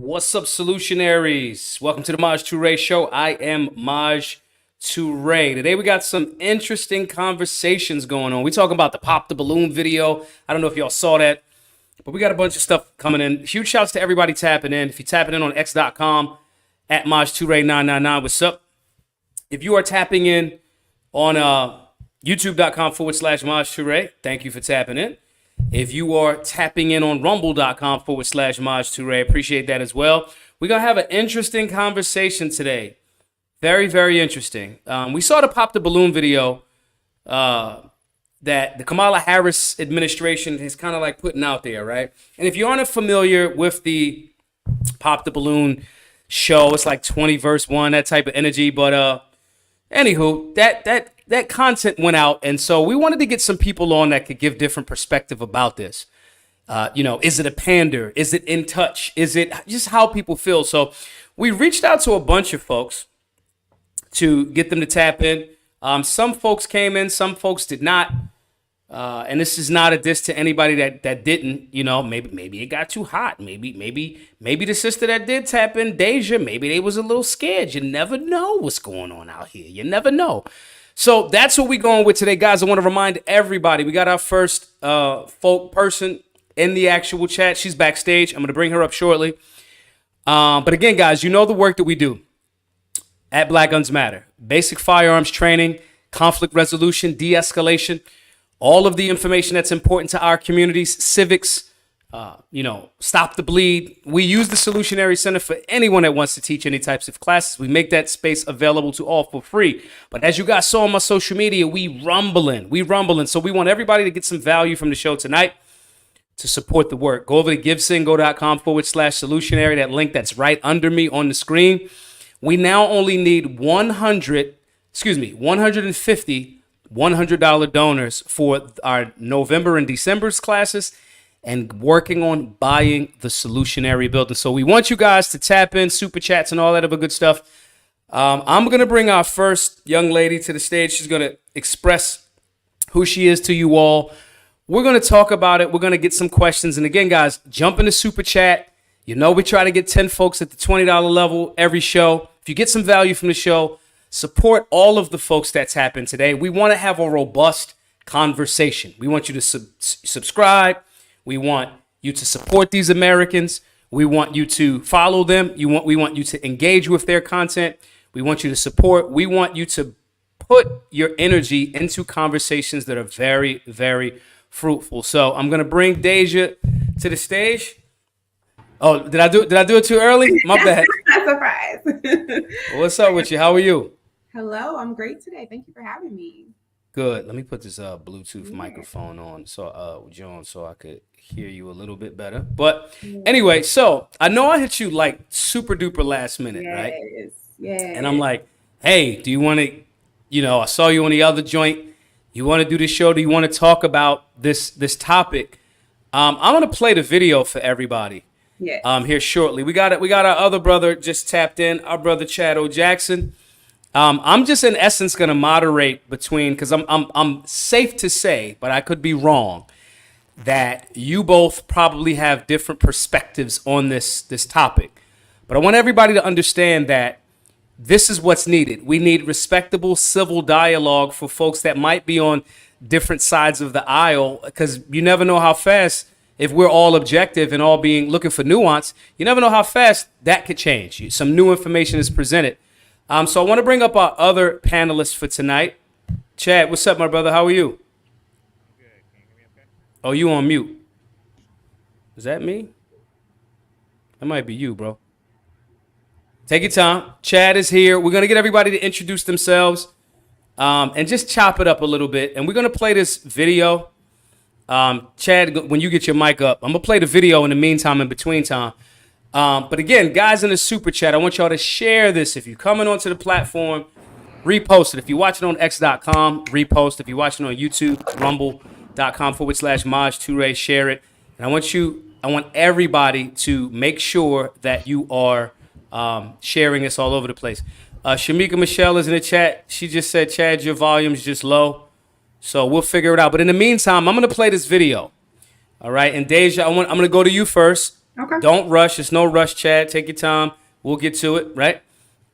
What's up, Solutionaries? Welcome to the Maj Toure Show. I am Maj Toure. Today we got some interesting conversations going on. We're talking about the Pop the Balloon video. I don't know if y'all saw that, but we got a bunch of stuff coming in. Huge shouts to everybody tapping in. If you're tapping in on x.com at Maj Toure 999, what's up? If you are tapping in on youtube.com/Maj Toure, thank you for tapping in. If you are tapping in on rumble.com/Maj Toure, appreciate that as well. We're going to have an interesting conversation today. Very, very interesting. We saw the Pop the Balloon video that the Kamala Harris administration is kind of like putting out there, right? And if you aren't familiar with the Pop the Balloon show, it's like 20 verse 1, that type of energy. But anywho, that content went out, and so we wanted to get some people on that could give different perspective about this. Is it a pander? Is it in touch? Is it just how people feel? So we reached out to a bunch of folks to get them to tap in. Some folks came in, some folks did not. And this is not a diss to anybody that didn't. Maybe it got too hot. Maybe the sister that did tap in, Deja, maybe they was a little scared. You never know what's going on out here. You never know. So that's what we're going with today, guys. I want to remind everybody, we got our first folk person in the actual chat. She's backstage. I'm going to bring her up shortly. But again, guys, you know the work that we do at Black Guns Matter. Basic firearms training, conflict resolution, de-escalation, all of the information that's important to our communities, civics, stop the bleed. We use the Solutionary Center for anyone that wants to teach any types of classes. We make that space available to all for free. But as you guys saw on my social media, we rumbling. So we want everybody to get some value from the show tonight to support the work. Go over to givesingo.com/Solutionary, that link that's right under me on the screen. We now only need 150 $100 donors for our November and December's classes and working on buying the Solutionary building. So we want you guys to tap in, super chats and all that other good stuff. I'm going to bring our first young lady to the stage. She's going to express who she is to you all. We're going to talk about it. We're going to get some questions. And again, guys, jump in the super chat. We try to get 10 folks at the $20 level every show. If you get some value from the show, support all of the folks that tap in today. We want to have a robust conversation. We want you to subscribe. We want you to support these Americans. We want you to follow them. We want you to engage with their content. We want you to support. We want you to put your energy into conversations that are very, very fruitful. So I'm gonna bring Deja to the stage. Oh, did I do it too early? My bad. Surprise. What's up with you? How are you? Hello, I'm great today. Thank you for having me. Good. Let me put this Bluetooth microphone on so I could hear you a little bit better. But anyway, so I know I hit you like super duper last minute, right? Yes. And I'm like, hey, do you want to, I saw you on the other joint. You want to do this show? Do you want to talk about this topic? I'm gonna play the video for everybody. Yeah. Here shortly. We got our other brother just tapped in, our brother Chad O. Jackson. I'm just in essence gonna moderate between, because I'm safe to say, but I could be wrong, that you both probably have different perspectives on this topic. But I want everybody to understand that this is what's needed. We need respectable civil dialogue for folks that might be on different sides of the aisle, because you never know how fast, if we're all objective and all looking for nuance, you never know how fast that could change. Some new information is presented. So I want to bring up our other panelists for tonight. Chad, what's up, my brother? How are you? Good. Can you hear me okay? Oh, you on mute. Is that me? That might be you, bro. Take your time. Chad is here. We're going to get everybody to introduce themselves and just chop it up a little bit. And we're going to play this video. Chad, when you get your mic up, I'm going to play the video in the meantime, in between time. But again, guys in the super chat, I want y'all to share this. If you're coming onto the platform, repost it. If you're watching on x.com, repost. If you're watching on YouTube, rumble.com/Maj Toure, share it. And I want everybody to make sure that you are sharing this all over the place. Shamika Michelle is in the chat. She just said, Chad, your volume's just low. So we'll figure it out. But in the meantime, I'm going to play this video. All right. And Deja, I'm going to go to you first. Okay. Don't rush. It's no rush, Chad. Take your time. We'll get to it, right?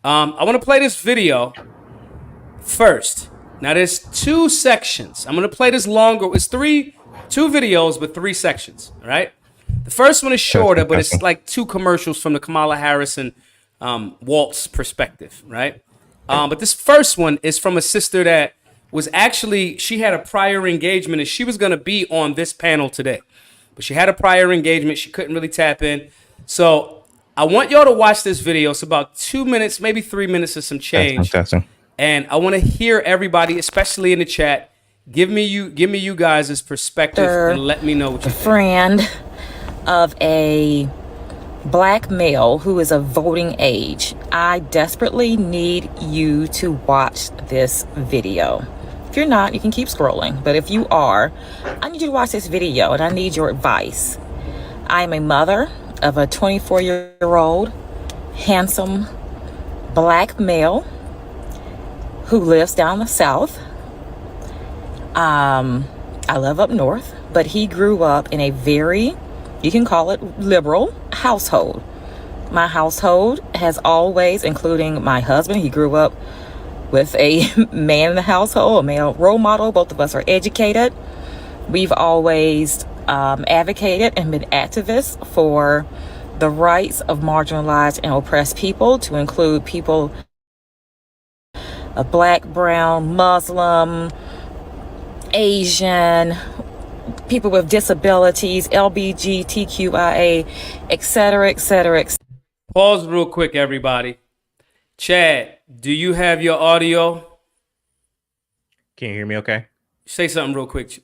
I want to play this video first. Now, there's 2 sections. I'm going to play this longer. It's two videos, but 3 sections, all right? The first one is shorter, but it's like 2 commercials from the Kamala Harris and Walt's perspective, right? But this first one is from a sister that was actually, she had a prior engagement and she was going to be on this panel today. But she had a prior engagement. She couldn't really tap in. So I want y'all to watch this video. It's about 2 minutes, maybe 3 minutes of some change. Testing. And I want to hear everybody, especially in the chat, give me you guys' perspective and let me know what you think. Friend of a black male who is of voting age. I desperately need you to watch this video. If you're not, you can keep scrolling. But if you are, I need you to watch this video and I need your advice. I am a mother of a 24-year-old handsome black male who lives down the south. I live up north, but he grew up in a very, you can call it liberal household. My household has always, including my husband, he grew up with a man in the household, a male role model. Both of us are educated. We've always advocated and been activists for the rights of marginalized and oppressed people, to include people of black, brown, Muslim, Asian, people with disabilities, LGBTQIA, et cetera, et cetera, et cetera. Pause real quick, everybody. Chad, do you have your audio? Can you hear me okay? Say something real quick.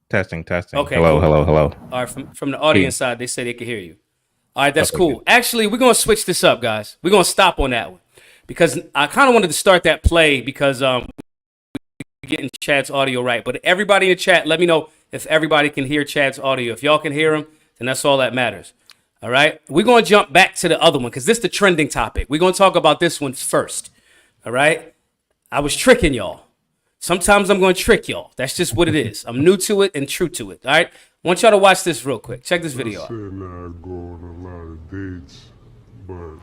Testing. Okay, Hello. All right, from the audience side, they say they can hear you. All right, that's cool. Good. Actually, we're going to switch this up, guys. We're going to stop on that one because I kind of wanted to start that play because we're getting Chad's audio right. But everybody in the chat, let me know if everybody can hear Chad's audio. If y'all can hear him, then that's all that matters. All right, we're going to jump back to the other one because this is the trending topic. We're going to talk about this one first. All right, I was tricking y'all. Sometimes I'm going to trick y'all. That's just what it is. I'm new to it and true to it. All right, I want y'all to watch this real quick. Check this video out. I said I go on a lot of dates, but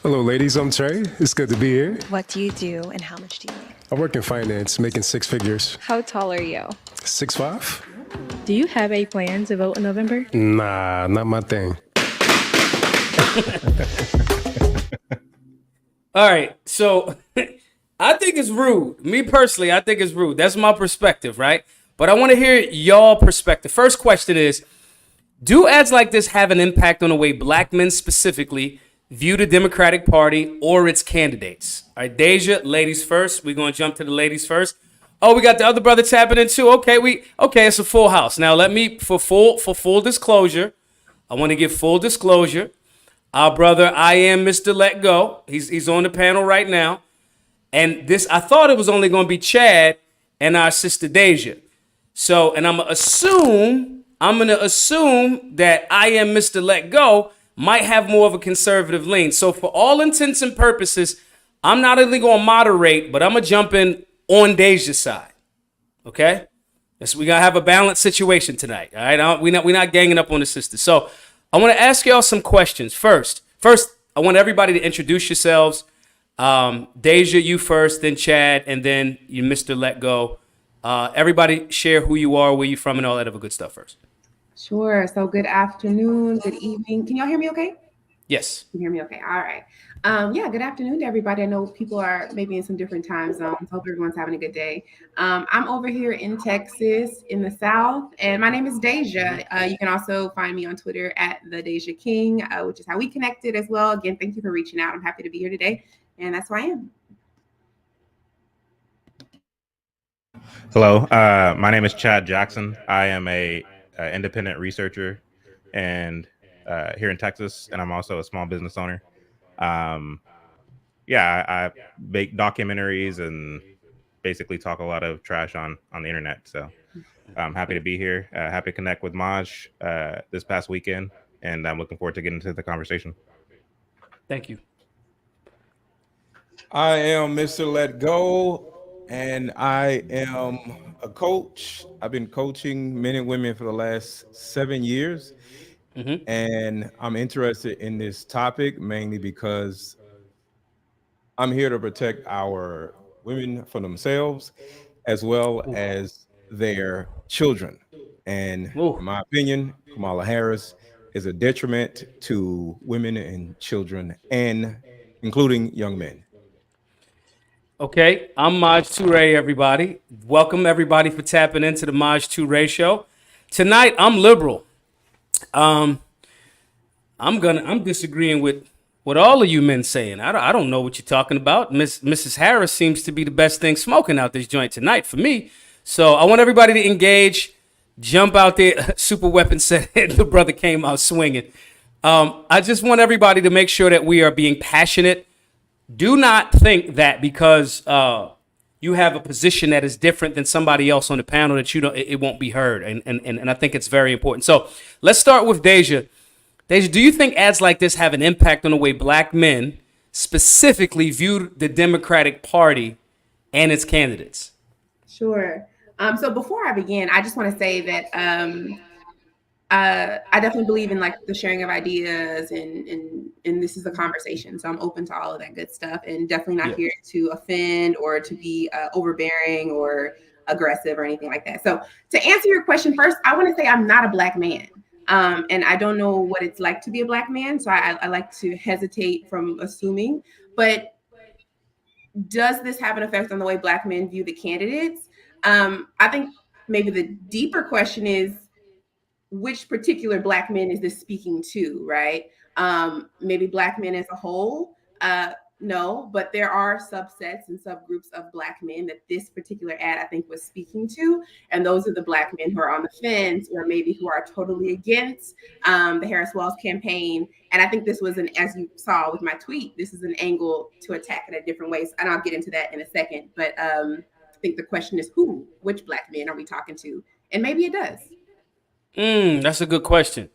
Hello, ladies. I'm Trey. It's good to be here. What do you do and how much do you make? I work in finance, making 6 figures. How tall are you? 6'5"? Do you have a plan to vote in November? Nah, not my thing. All right, so I think it's rude. Me personally, I think it's rude. That's my perspective, right? But I want to hear y'all perspective. First question is, do ads like this have an impact on the way black men specifically view the Democratic Party or its candidates? All right, Deja, ladies first. We're going to jump to the ladies first. Oh, we got the other brother tapping in too. Okay, it's a full house. Now let me, for full disclosure, I want to give full disclosure. Our brother, I am Mr. Let Go. He's on the panel right now. And this, I thought it was only going to be Chad and our sister Deja. So, and I'm going to assume that I am Mr. Let Go might have more of a conservative lean. So for all intents and purposes, I'm not only going to moderate, but I'm going to jump in on Deja's side. Okay? So we got to have a balanced situation tonight. All right? We're not ganging up on the sisters. So I want to ask y'all some questions. First, I want everybody to introduce yourselves. Deja, you first, then Chad, and then you, Mr. Let Go. Everybody share who you are, where you from, and all that other good stuff first. Sure. So good afternoon, good evening. Can y'all hear me okay? Yes. You hear me okay? All right. Good afternoon to everybody. I know people are maybe in some different time zones. Hope everyone's having a good day. I'm over here in Texas in the South, and my name is Deja. You can also find me on Twitter at the Deja King, which is how we connected as well. Again, thank you for reaching out. I'm happy to be here today, and that's who I am. Hello, my name is Chad Jackson. I am a independent researcher and here in Texas, and I'm also a small business owner. I make documentaries and basically talk a lot of trash on the internet. So I'm happy to be here. Happy to connect with Maj this past weekend, and I'm looking forward to getting into the conversation. Thank you. I am Mr. Let Go, and I am a coach. I've been coaching men and women for the last 7 years. And I'm interested in this topic mainly because I'm here to protect our women from themselves as well as their children. And in Ooh. my opinion, Kamala Harris is a detriment to women and children and including young men. Okay, I'm Maj Toure, everybody. Welcome, everybody, for tapping into the Maj Toure Show. Tonight, I'm liberal. I'm disagreeing with what all of you men saying. I don't know what you're talking about. Mrs. Harris seems to be the best thing smoking out this joint tonight for me. So I want everybody to engage, jump out there. Super Weapon said the brother came out swinging. I just want everybody to make sure that we are being passionate. Do not think that because you have a position that is different than somebody else on the panel that you don't, it won't be heard. And I think it's very important. So let's start with Deja. Deja, do you think ads like this have an impact on the way black men specifically view the Democratic Party and its candidates? Sure. So before I begin, I just want to say that I definitely believe in like the sharing of ideas and this is a conversation. So I'm open to all of that good stuff and definitely not here to offend or to be overbearing or aggressive or anything like that. So to answer your question first, I want to say I'm not a black man. And I don't know what it's like to be a black man. So I like to hesitate from assuming, but does this have an effect on the way black men view the candidates? I think maybe the deeper question is, which particular black men is this speaking to, right? Maybe black men as a whole, no, but there are subsets and subgroups of black men that this particular ad I think was speaking to. And those are the black men who are on the fence or maybe who are totally against the Harris Wells campaign. And I think this was as you saw with my tweet, this is an angle to attack it in different ways. And I'll get into that in a second. But I think the question is which black men are we talking to? And maybe it does. That's a good question.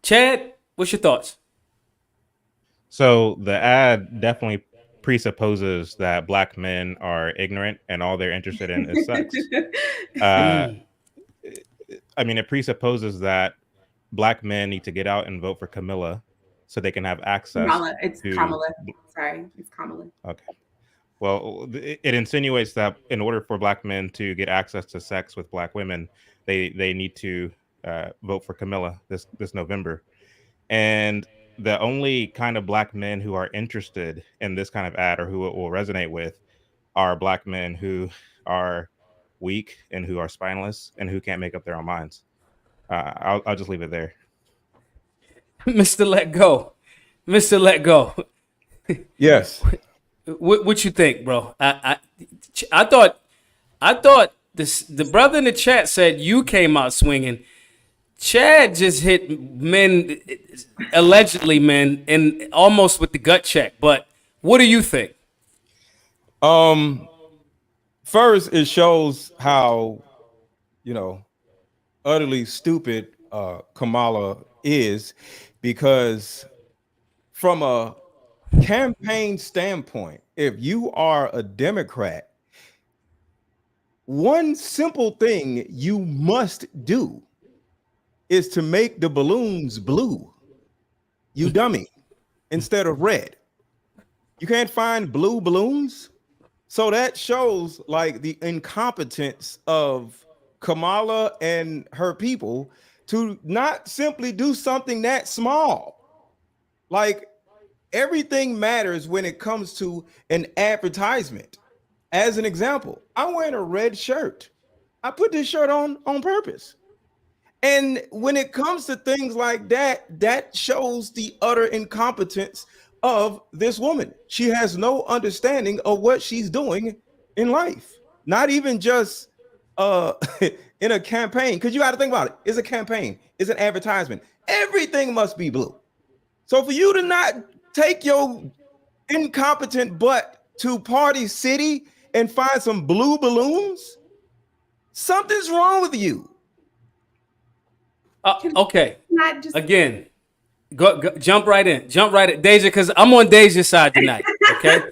Chad, what's your thoughts? So the ad definitely presupposes that black men are ignorant and all they're interested in is sex. I mean, it presupposes that black men need to get out and vote for Camilla so they can have access. Kamala. It's Kamala. Sorry, it's Kamala. Okay. Well, it insinuates that in order for black men to get access to sex with black women, they need to vote for Camilla this November. And the only kind of black men who are interested in this kind of ad or who it will resonate with are black men who are weak and who are spineless and who can't make up their own minds. I'll just leave it there. Mr. Let Go. Yes. What you think, bro? I thought the brother in the chat said you came out swinging. Chad just hit men, allegedly men, and almost with the gut check. But what do you think? First, it shows how, utterly stupid Kamala is, because from a campaign standpoint, if you are a Democrat, one simple thing you must do is to make the balloons blue, you dummy, instead of red. You can't find blue balloons. So that shows like the incompetence of Kamala and her people to not simply do something that small. Like, everything matters when it comes to an advertisement. As an example, I'm wearing a red shirt. I put this shirt on purpose. And when it comes to things like that, that shows the utter incompetence of this woman. She has no understanding of what she's doing in life. Not even just in a campaign, because you got to think about it. It's a campaign. It's an advertisement. Everything must be blue. So for you to not take your incompetent butt to Party City and find some blue balloons, something's wrong with you. Okay. Not just Again, go jump right in, Deja, because I'm on Deja's side tonight. Okay,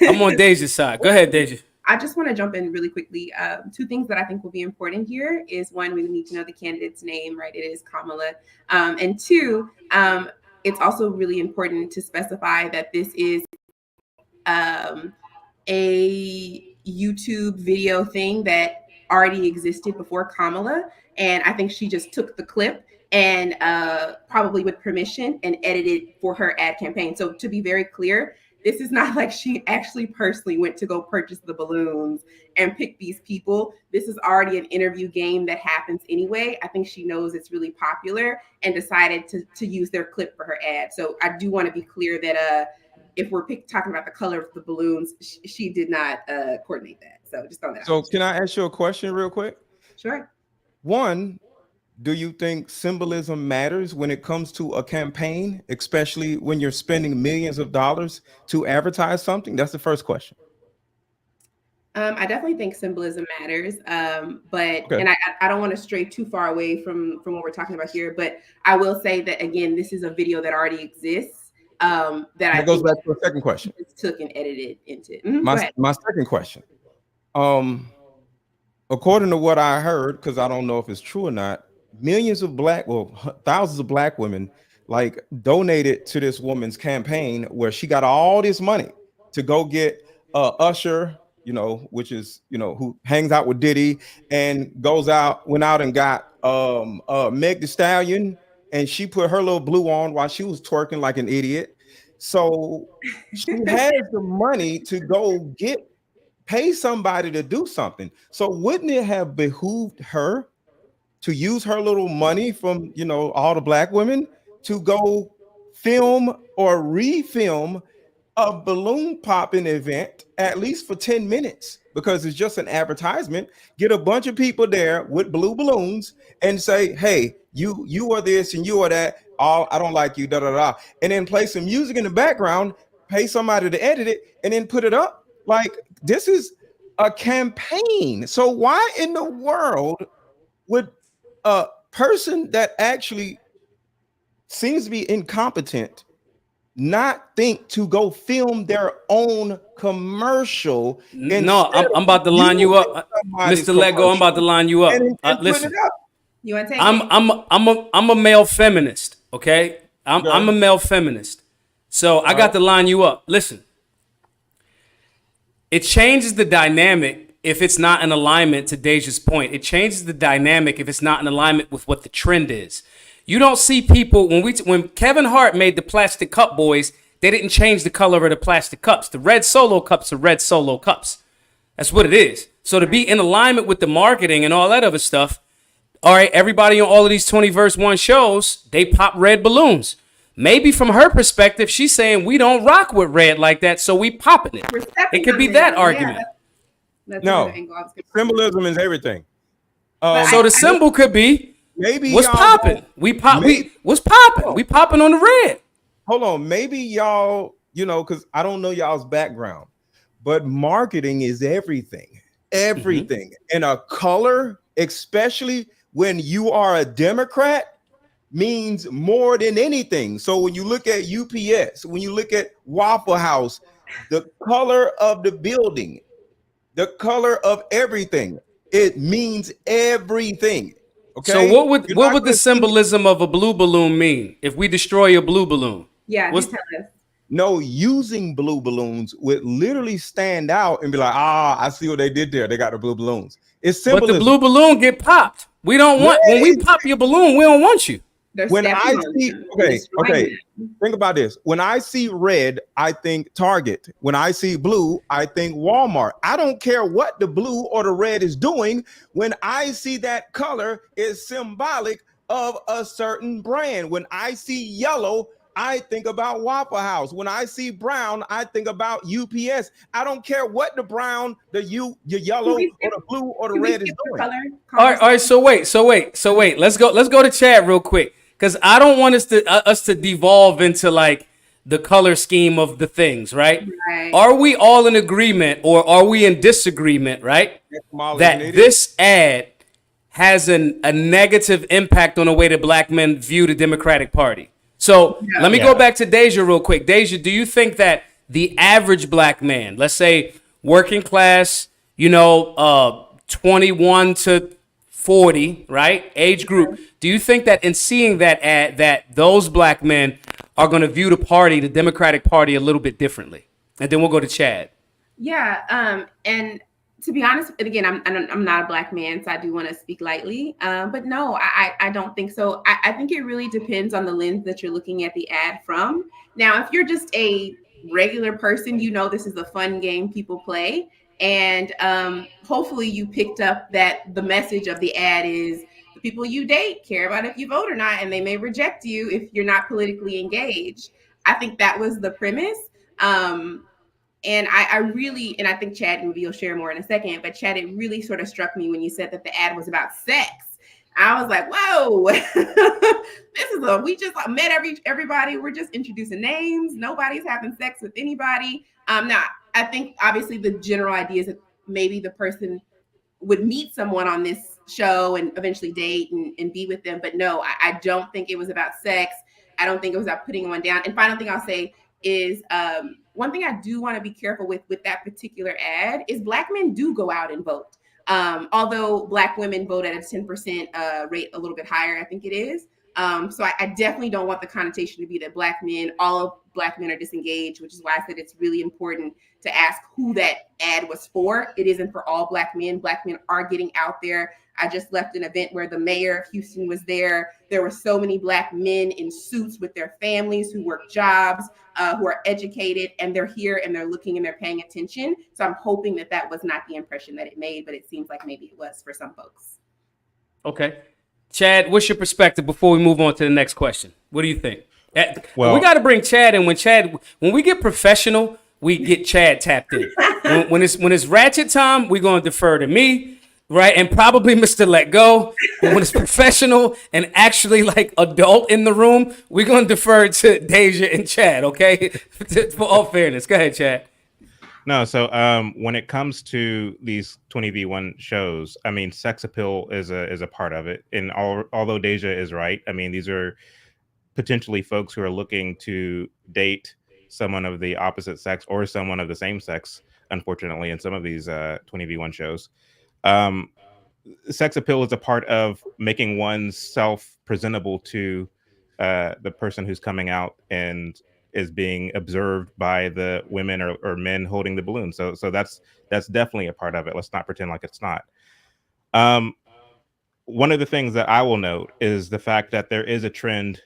I'm on Deja's side. Go ahead, Deja. I just want to jump in really quickly. Two things that I think will be important here is one, we need to know the candidate's name, right? It is Kamala. And two, it's also really important to specify that this is a YouTube video thing that already existed before Kamala. And I think she just took the clip and probably with permission and edited for her ad campaign. So to be very clear, this is not like she actually personally went to go purchase the balloons and pick these people. This is already an interview game that happens anyway. I think she knows it's really popular and decided to use their clip for her ad. So I do want to be clear that if we're talking about the color of the balloons, she did not coordinate that. So just on that. So can I ask you a question real quick? Sure. One, do you think symbolism matters when it comes to a campaign, especially when you're spending millions of dollars to advertise something? That's the first question. I definitely think symbolism matters, but Okay. and I don't want to stray too far away from what we're talking about here. But I will say that again, this is a video that already exists. That goes back to the second question. Took and edited into. My second question. According to what I heard, because I don't know if it's true or not, thousands of black women like donated to this woman's campaign where she got all this money to go get Usher, which is who hangs out with Diddy and went out and got Meg Thee Stallion, and she put her little blue on while she was twerking like an idiot. So she has the money to go pay somebody to do something. So wouldn't it have behooved her to use her little money from all the black women to go film or refilm a balloon popping event at least for 10 minutes, because it's just an advertisement? Get a bunch of people there with blue balloons and say, hey, you are this and you are that. I don't like you, da da da, and then play some music in the background, pay somebody to edit it, and then put it up. Like, this is a campaign. So why in the world would a person that actually seems to be incompetent not think to go film their own commercial? No, I'm about to line you up, Mr. Lego. I'm about to line you up. Listen, you want to take I'm a male feminist. Okay, I'm a male feminist. So I got to line you up. Listen, it changes the dynamic if it's not in alignment, to Deja's point. It changes the dynamic if it's not in alignment with what the trend is. You don't see people when Kevin Hart made the plastic cup boys, they didn't change the color of the plastic cups. The red Solo cups are red Solo cups. That's what it is. So to be in alignment with the marketing and all that other stuff, all right, everybody on all of these 20verse 1 shows, they pop red balloons. Maybe from her perspective, she's saying we don't rock with red like that, so we popping it. It could be that argument. No, symbolism is everything. So the symbol could be maybe what's popping. What's popping? We popping on the red. Hold on, maybe y'all, because I don't know y'all's background, but marketing is everything. Everything. And a color, especially when you are a Democrat, means more than anything. So when you look at UPS, when you look at Waffle House, the color of the building, the color of everything, it means everything. Okay. So what would the symbolism of a blue balloon mean if we destroy a blue balloon? Yeah, What's, tell us. No, using blue balloons would literally stand out and be like, I see what they did there. They got the blue balloons. It's symbolism. But the blue balloon get popped. We don't want, when we pop your balloon, we don't want you. When I see, okay, think about this. When I see red, I think Target. When I see blue, I think Walmart. I don't care what the blue or the red is doing. When I see that color, it's symbolic of a certain brand. When I see yellow, I think about Waffle House. When I see brown, I think about UPS. I don't care what the brown, the yellow, or the blue or the red is doing. All right. So wait. Let's go to chat real quick, because I don't want us to devolve into like the color scheme of the things, right? Are we all in agreement, or are we in disagreement, right? That this ad has a negative impact on the way that black men view the Democratic Party. So let me go back to Deja real quick. Deja, do you think that the average black man, let's say working class, 21 to 40, right? Age group. Do you think that in seeing that ad, that those black men are going to view the Democratic Party, a little bit differently? And then we'll go to Chad. Yeah, and to be honest, and again, I'm not a black man, so I do want to speak lightly. But no, I don't think so. I think it really depends on the lens that you're looking at the ad from. Now, if you're just a regular person, this is a fun game people play, and hopefully you picked up that the message of the ad is the people you date care about if you vote or not, and they may reject you if you're not politically engaged. I think that was the premise. And I really, and I think Chad, maybe you'll share more in a second, but Chad, it really sort of struck me when you said that the ad was about sex. I was like, whoa, we just met everybody. We're just introducing names. Nobody's having sex with anybody. Now, I think obviously the general idea is that maybe the person would meet someone on this show and eventually date and be with them. But no, I don't think it was about sex. I don't think it was about putting one down. And final thing I'll say is one thing I do want to be careful with that particular ad is black men do go out and vote. Although black women vote at a 10% rate, a little bit higher, I think it is. So I definitely don't want the connotation to be that all of black men are disengaged, which is why I said it's really important to ask who that ad was for. It isn't for all black men. Black men are getting out there. I just left an event where the mayor of Houston was there. There were so many black men in suits with their families who work jobs, who are educated, and they're here and they're looking and they're paying attention. So I'm hoping that was not the impression that it made, but it seems like maybe it was for some folks. Okay. Chad, what's your perspective before we move on to the next question? What do you think? Well, we got to bring Chad in. When we get professional, we get Chad tapped in. when it's ratchet time, we're going to defer to me, right? And probably Mr. Let Go. But when it's professional and actually like adult in the room, we're going to defer to Deja and Chad, okay? For all fairness. Go ahead, Chad. No, so when it comes to these 20v1 shows, I mean, sex appeal is a part of it. And although Deja is right, I mean, these are potentially folks who are looking to date someone of the opposite sex or someone of the same sex, unfortunately, in some of these 20v1 shows. Sex appeal is a part of making oneself presentable to the person who's coming out and is being observed by the women or men holding the balloon. So that's definitely a part of it. Let's not pretend like it's not. One of the things that I will note is the fact that there is a trend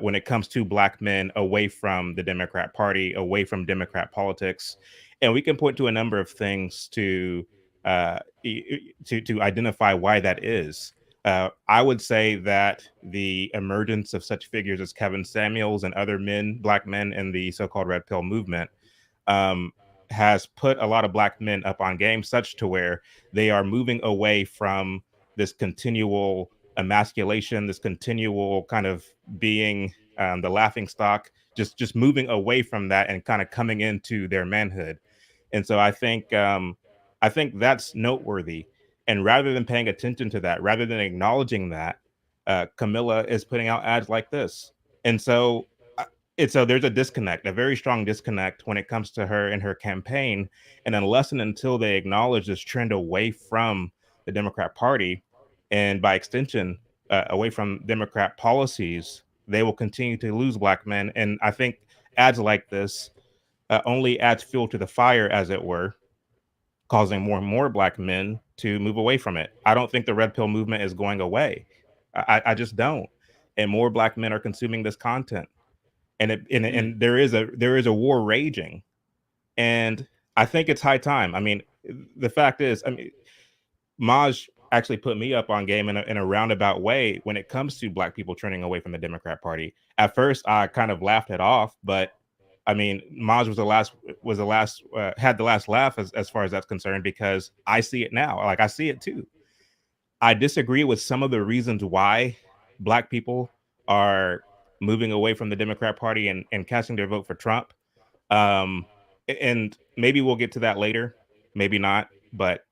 when it comes to black men away from the Democrat Party, away from Democrat politics, and we can point to a number of things to identify why that is. I would say that the emergence of such figures as Kevin Samuels and other black men in the so-called Red Pill movement, has put a lot of black men up on game, such to where they are moving away from this continual emasculation, this continual kind of being the laughing stock, just moving away from that and kind of coming into their manhood. And so I think that's noteworthy. And rather than paying attention to that, rather than acknowledging that, Camilla is putting out ads like this. And so there's a disconnect, a very strong disconnect when it comes to her and her campaign. And unless and until they acknowledge this trend away from the Democrat Party, and by extension, away from Democrat policies, they will continue to lose black men. And I think ads like this only adds fuel to the fire, as it were, causing more and more black men to move away from it. I don't think the red pill movement is going away. I just don't. And more black men are consuming this content. And there is a war raging. And I think it's high time. I mean, the fact is, I mean, Maj actually put me up on game in a roundabout way when it comes to black people turning away from the Democrat Party. At first, I kind of laughed it off, but I mean, Maj had the last laugh as far as that's concerned, because I see it now. Like, I see it too. I disagree with some of the reasons why black people are moving away from the Democrat Party and casting their vote for Trump. And maybe we'll get to that later, maybe not. But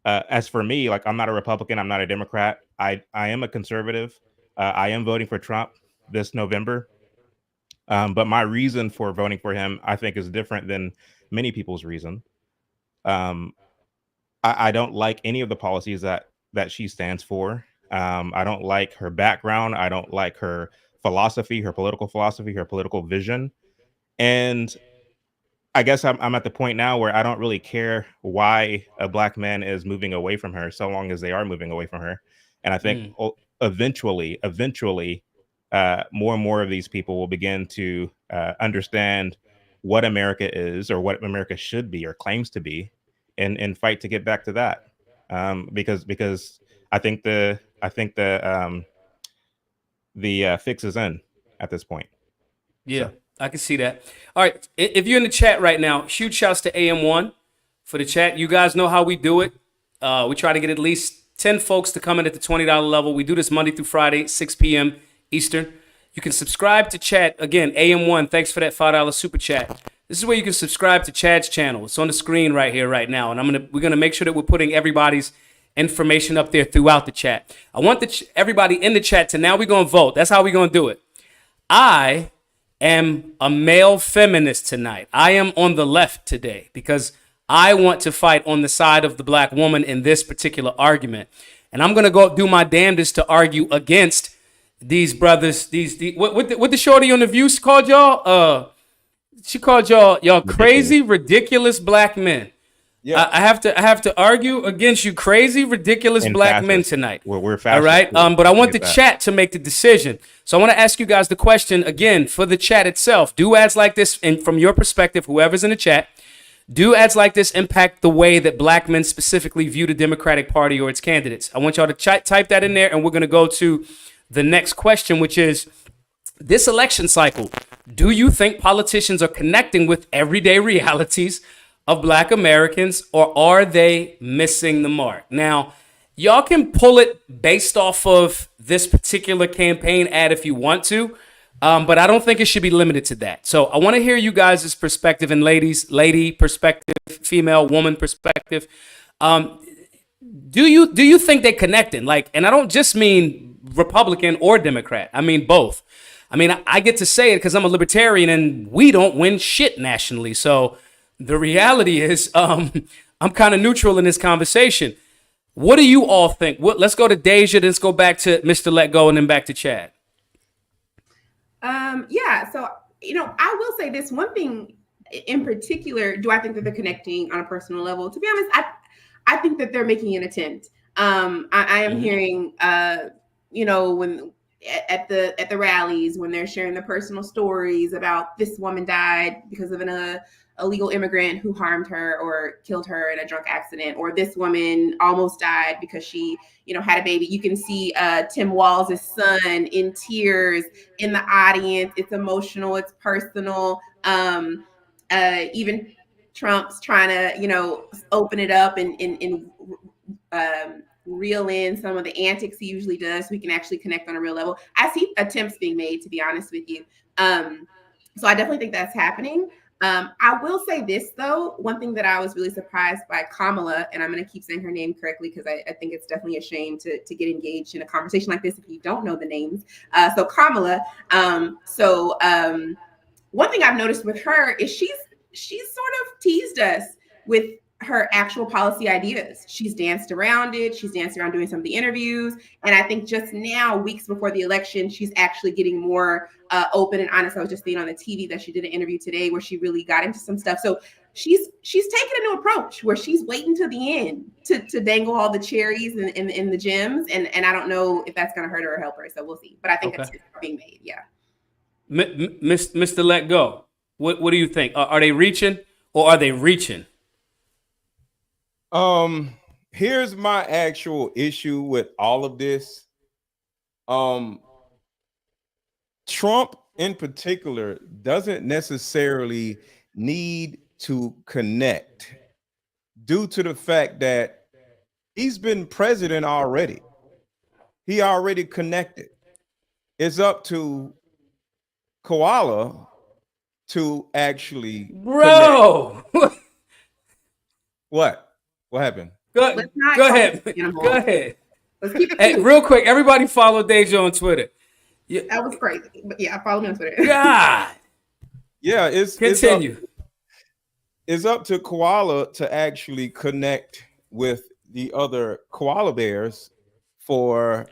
as for me, like, I'm not a Republican, I'm not a Democrat. I am a conservative. I am voting for Trump this November. But my reason for voting for him, I think, is different than many people's reason. I don't like any of the policies that she stands for. I don't like her background. I don't like her philosophy, her political vision. And I guess I'm at the point now where I don't really care why a black man is moving away from her, so long as they are moving away from her. And I think eventually, more and more of these people will begin to understand what America is, or what America should be, or claims to be, and fight to get back to that. Because I think the fix is in at this point. Yeah, So. I can see that. All right, if you're in the chat right now, huge shouts to AM1 for the chat. You guys know how we do it. We try to get at least 10 folks to come in at the $20 level. We do this Monday through Friday, 6 p.m. Eastern. You can subscribe to chat. Again, AM1, thanks for that $5 super chat. This is where you can subscribe to Chad's channel. It's on the screen right here, right now. And we're gonna make sure that we're putting everybody's information up there throughout the chat. I want everybody in the chat to now we're gonna vote. That's how we're gonna do it. I am a male feminist tonight. I am on the left today because I want to fight on the side of the black woman in this particular argument. And I'm going to go do my damnedest to argue against these brothers, what the shorty on the View called y'all? She called y'all crazy, ridiculous black men. Yeah. I have to argue against you crazy, ridiculous black men tonight. We're fascist. All right. But I want the chat to make the decision. So I want to ask you guys the question again for the chat itself. Do ads like this, and from your perspective, whoever's in the chat, do ads like this impact the way that black men specifically view the Democratic Party or its candidates? I want y'all to type that in there, and we're going to go to the next question, which is, this election cycle, do you think politicians are connecting with everyday realities of black Americans, or are they missing the mark? Now, y'all can pull it based off of this particular campaign ad if you want to, but I don't think it should be limited to that. So I want to hear you guys' perspective, and lady perspective, female, woman perspective. Do you think they connecting? Like, and I don't just mean Republican or Democrat. I mean both. I mean, I get to say it because I'm a libertarian and we don't win shit nationally. So the reality is, I'm kind of neutral in this conversation. What do you all think? Let's go to Deja, then let's go back to Mr. Let Go, and then back to Chad. Yeah, so, I will say this one thing in particular. Do I think that they're connecting on a personal level? To be honest, I think that they're making an attempt. I am hearing, when at the rallies, when they're sharing their personal stories about this woman died because of an illegal immigrant who harmed her or killed her in a drunk accident, or this woman almost died because she, had a baby. You can see Tim Walz' son in tears in the audience. It's emotional. It's personal. Even Trump's trying to, open it up and reel in some of the antics he usually does, so we can actually connect on a real level. I see attempts being made, to be honest with you. So I definitely think that's happening. I will say this, though. One thing that I was really surprised by Kamala, and I'm going to keep saying her name correctly because I think it's definitely a shame to get engaged in a conversation like this if you don't know the names. So Kamala. One thing I've noticed with her is she's sort of teased us with her actual policy ideas. She's danced around it. She's danced around doing some of the interviews. And I think just now, weeks before the election, she's actually getting more open and honest. I was just seeing on the TV that she did an interview today where she really got into some stuff. So she's taken a new approach where she's waiting to the end to dangle all the cherries in the gems. And I don't know if that's going to hurt her or help her. So we'll see. But I think it's being made. Yeah. Mr. Let Go, what do you think? Are they reaching, or are they reaching? Here's my actual issue with all of this. Trump in particular doesn't necessarily need to connect due to the fact that he's been president already. He already connected. It's up to Koala to actually Bro. What happened? Go ahead. Go ahead. Let's keep it hey, real quick, everybody follow Deja on Twitter. Yeah. That was crazy. But yeah, follow me on Twitter. God. Yeah, continue. It's up to Koala to actually connect with the other koala bears for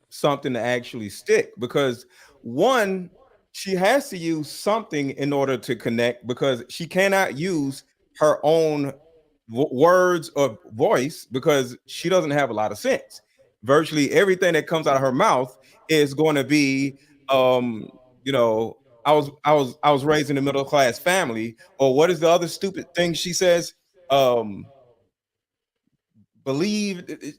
something to actually stick, because one, she has to use something in order to connect, because she cannot use her own words or voice because she doesn't have a lot of sense. Virtually everything that comes out of her mouth is going to be you know, I was raised in a middle class family, or what is the other stupid thing she says? Believe,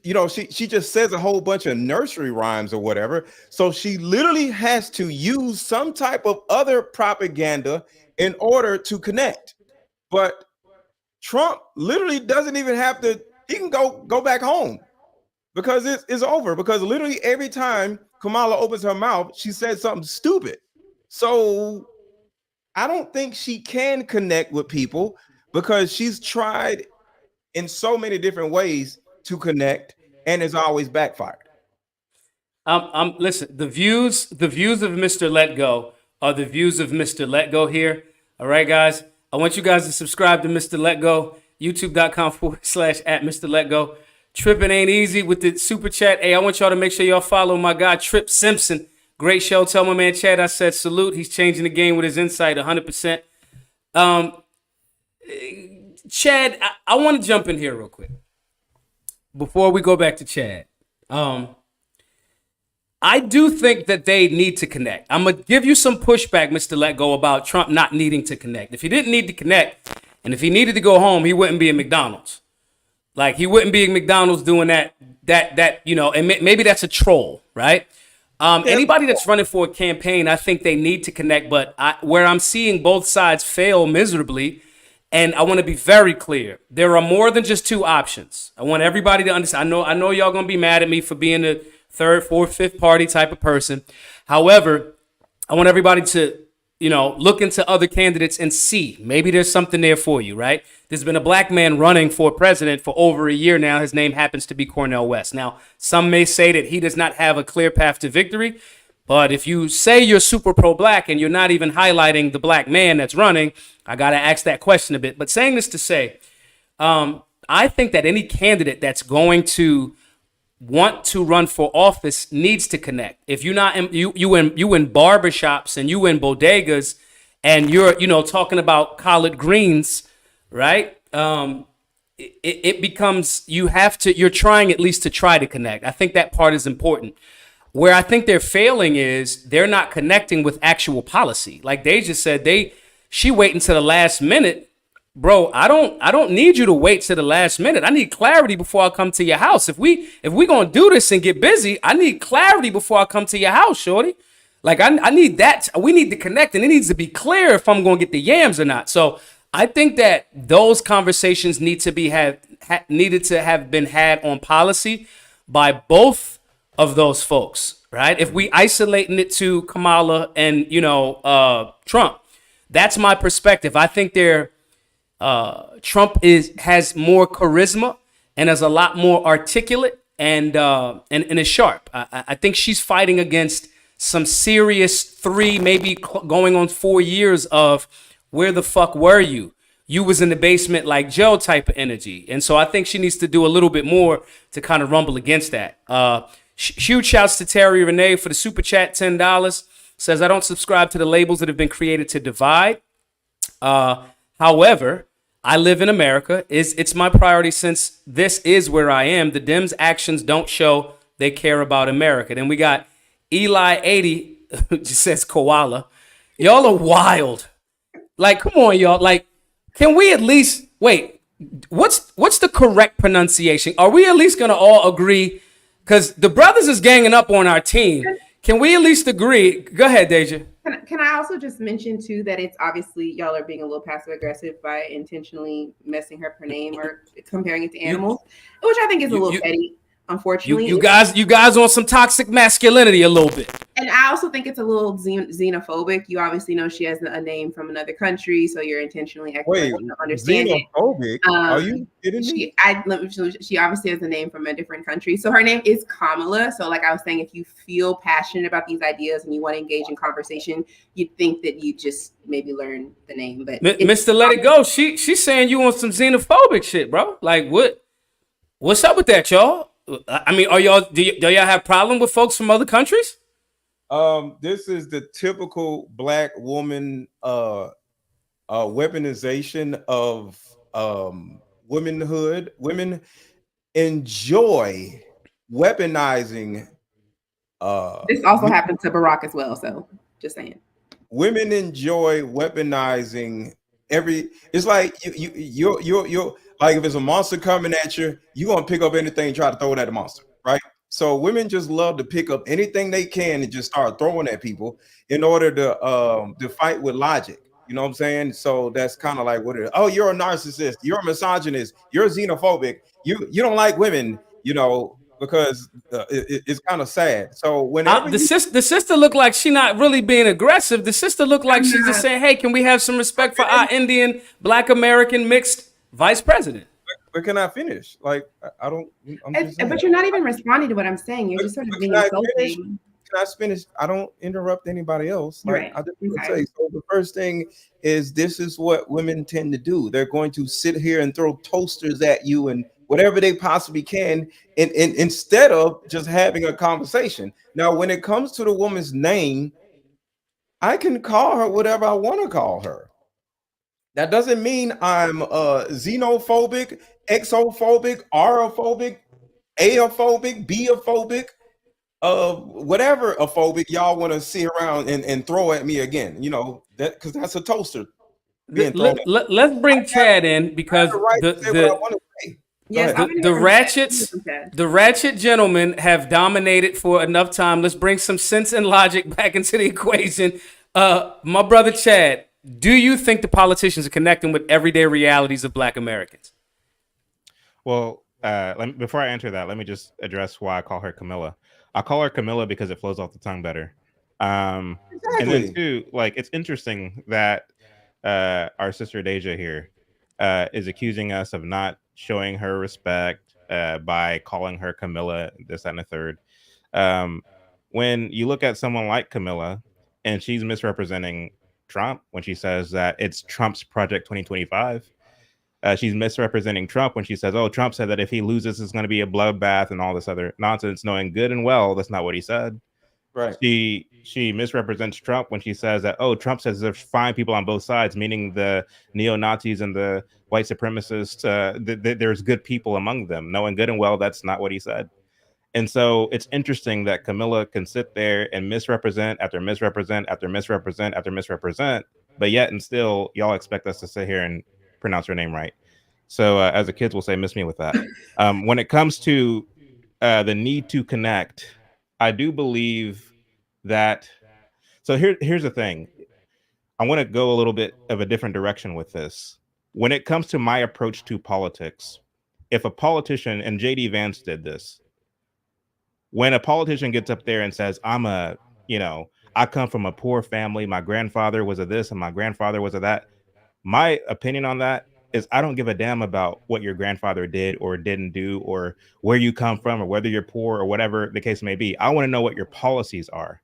she just says a whole bunch of nursery rhymes or whatever. So she literally has to use some type of other propaganda in order to connect. But Trump literally doesn't even have to, he can go back home because it's over, because literally every time Kamala opens her mouth, she says something stupid. So I don't think she can connect with people because she's tried in so many different ways to connect and it's always backfired. Listen, the views of Mr. Let Go are the views of Mr. Let Go here. All right, guys. I want you guys to subscribe to Mr. Let Go, youtube.com/@Mr. Let Go. Tripping ain't easy with the super chat. Hey, I want y'all to make sure y'all follow my guy, Trip Simpson. Great show. Tell my man Chad I said salute. He's changing the game with his insight 100%. Chad, I want to jump in here real quick before we go back to Chad. I do think that they need to connect. I'm going to give you some pushback, Mr. Let Go, about Trump not needing to connect. If he didn't need to connect, and if he needed to go home, he wouldn't be at McDonald's. Like, he wouldn't be at McDonald's doing that, and maybe that's a troll, right? Anybody that's running for a campaign, I think they need to connect, but where I'm seeing both sides fail miserably, and I want to be very clear, there are more than just two options. I want everybody to understand. I know y'all going to be mad at me for being the third, fourth, fifth party type of person. However, I want everybody to, look into other candidates and see. Maybe there's something there for you, right? There's been a black man running for president for over a year now. His name happens to be Cornel West. Now, some may say that he does not have a clear path to victory, but if you say you're super pro-black and you're not even highlighting the black man that's running, I got to ask that question a bit. But saying this to say, I think that any candidate that's going to want to run for office needs to connect. If you're not you in barbershops and you in bodegas and you're talking about collard greens, right? It becomes you're trying at least to try to connect. I think that part is important. Where I think they're failing is they're not connecting with actual policy. Like they just said, she waiting to the last minute. Bro, I don't need you to wait to the last minute. I need clarity before I come to your house. If we gonna do this and get busy, I need clarity before I come to your house, shorty. Like I need that. We need to connect, and it needs to be clear if I'm gonna get the yams or not. So I think that those conversations needed to have been had on policy by both of those folks, right? If we isolating it to Kamala and Trump, that's my perspective. I think Trump has more charisma and is a lot more articulate and is sharp. I think she's fighting against some serious 3, maybe going on 4 years of where the fuck were you? You was in the basement like Joe type of energy. And so I think she needs to do a little bit more to kind of rumble against that. Huge shouts to Terry Renee for the super chat, $10. Says, I don't subscribe to the labels that have been created to divide. However, I live in America. It's my priority since this is where I am. The Dems' actions don't show they care about America. Then we got Eli80, just says koala. Y'all are wild. Like, come on, y'all. Like, can we at least wait? What's the correct pronunciation? Are we at least gonna all agree? Because the brothers is ganging up on our team. Can we at least agree? Go ahead, Deja. Can I also just mention too that it's obviously y'all are being a little passive aggressive by intentionally messing up her name or comparing it to animals, which I think is a little petty. Unfortunately, you guys on some toxic masculinity a little bit. And I also think it's a little xenophobic. You obviously know she has a name from another country, so you're intentionally acting like Wait, you don't understand it. xenophobic? Are you kidding me? She obviously has a name from a different country. So her name is Kamala. So like I was saying, if you feel passionate about these ideas and you want to engage in conversation, you'd think that you just maybe learn the name. But Mr. Let It Go, she's saying you on some xenophobic shit, bro. Like what's up with that, y'all? I mean, do y'all have problem with folks from other countries? This is the typical Black woman weaponization of womanhood. Women enjoy weaponizing. This also happened to Barack as well. So just saying. Women enjoy weaponizing it's like you're like, if it's a monster coming at you, you're gonna pick up anything and try to throw it at the monster, right? So women just love to pick up anything they can and just start throwing at people in order to fight with logic. You know what I'm saying? So that's kind of like what it is. Oh, you're a narcissist, you're a misogynist, you're xenophobic, you don't like women, because it's kind of sad. So whenever the sister looked like she not really being aggressive. The sister looked like she's just saying, "Hey, can we have some respect for our Indian, Black American mixed vice president?" But can I finish? Like, I don't. But you're not even responding to what I'm saying. You're just sort of being insulting. Can I finish? I don't interrupt anybody else. Like, right. I just want to say. So the first thing is, this is what women tend to do. They're going to sit here and throw toasters at you and whatever they possibly can, instead of just having a conversation. Now, when it comes to the woman's name, I can call her whatever I want to call her. That doesn't mean I'm xenophobic, exophobic, R-phobic, A-phobic, B-phobic, whatever a phobic y'all want to see around and throw at me again. That because that's a toaster being thrown. Let's bring Chad in, because the ratchet gentlemen have dominated for enough time. Let's bring some sense and logic back into the equation. My brother Chad, do you think the politicians are connecting with everyday realities of Black Americans? Well, before I answer that, let me just address why I call her Camilla. I call her Camilla because it flows off the tongue better. And then too, like, it's interesting that our sister Deja here is accusing us of not showing her respect by calling her Camilla, this, that, and the third. When you look at someone like Camilla, and she's misrepresenting Trump when she says that it's Trump's Project 2025. She's misrepresenting Trump when she says, "Oh, Trump said that if he loses, it's going to be a bloodbath," and all this other nonsense, knowing good and well that's not what he said. Right. She misrepresents Trump when she says that, "Oh, Trump says there's fine people on both sides," meaning the neo-Nazis and the white supremacists. There's good people among them, knowing good and well that's not what he said. And so it's interesting that Camilla can sit there and misrepresent after misrepresent after misrepresent after misrepresent, but yet and still y'all expect us to sit here and pronounce her name right. So as the kids will say, miss me with that. When it comes to the need to connect, I do believe that. So here's the thing. I want to go a little bit of a different direction with this. When it comes to my approach to politics, if a politician, and JD Vance did this, when a politician gets up there and says, I come from a poor family, my grandfather was a this and my grandfather was a that, my opinion on that is I don't give a damn about what your grandfather did or didn't do or where you come from or whether you're poor or whatever the case may be. I want to know what your policies are.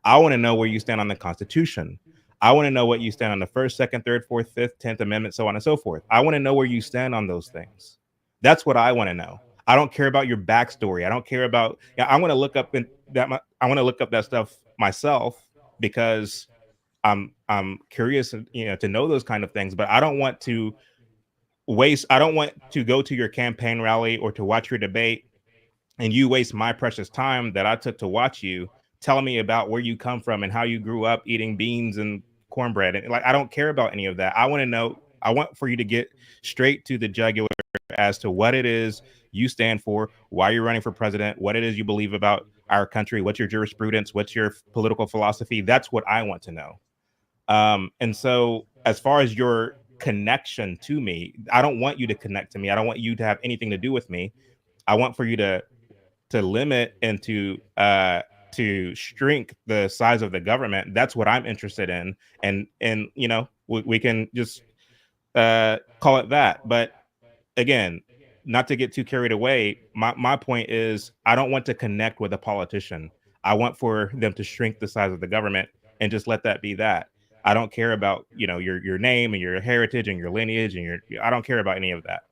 I want to know where you stand on the Constitution. I want to know what you stand on the First, Second, Third, Fourth, Fifth, 10th Amendment, so on and so forth. I want to know where you stand on those things. That's what I want to know. I don't care about your backstory. I don't care about. I want to look up I want to look up that stuff myself because I'm curious, to know those kind of things. But I don't want to waste. I don't want to go to your campaign rally or to watch your debate, and you waste my precious time that I took to watch you telling me about where you come from and how you grew up eating beans and cornbread. And like, I don't care about any of that. I want to know. I want for you to get straight to the jugular as to what it is you stand for, why you're running for president, what it is you believe about our country, what's your jurisprudence, what's your political philosophy. That's what I want to know. And so as far as your connection to me, I don't want you to connect to me. I don't want you to have anything to do with me. I want for you to limit and to to shrink the size of the government, that's what I'm interested in. And you know, we can just call it that. But again, not to get too carried away, my point is I don't want to connect with a politician. I want for them to shrink the size of the government and just let that be that. I don't care about, you know, your name and your heritage and your lineage and I don't care about any of that.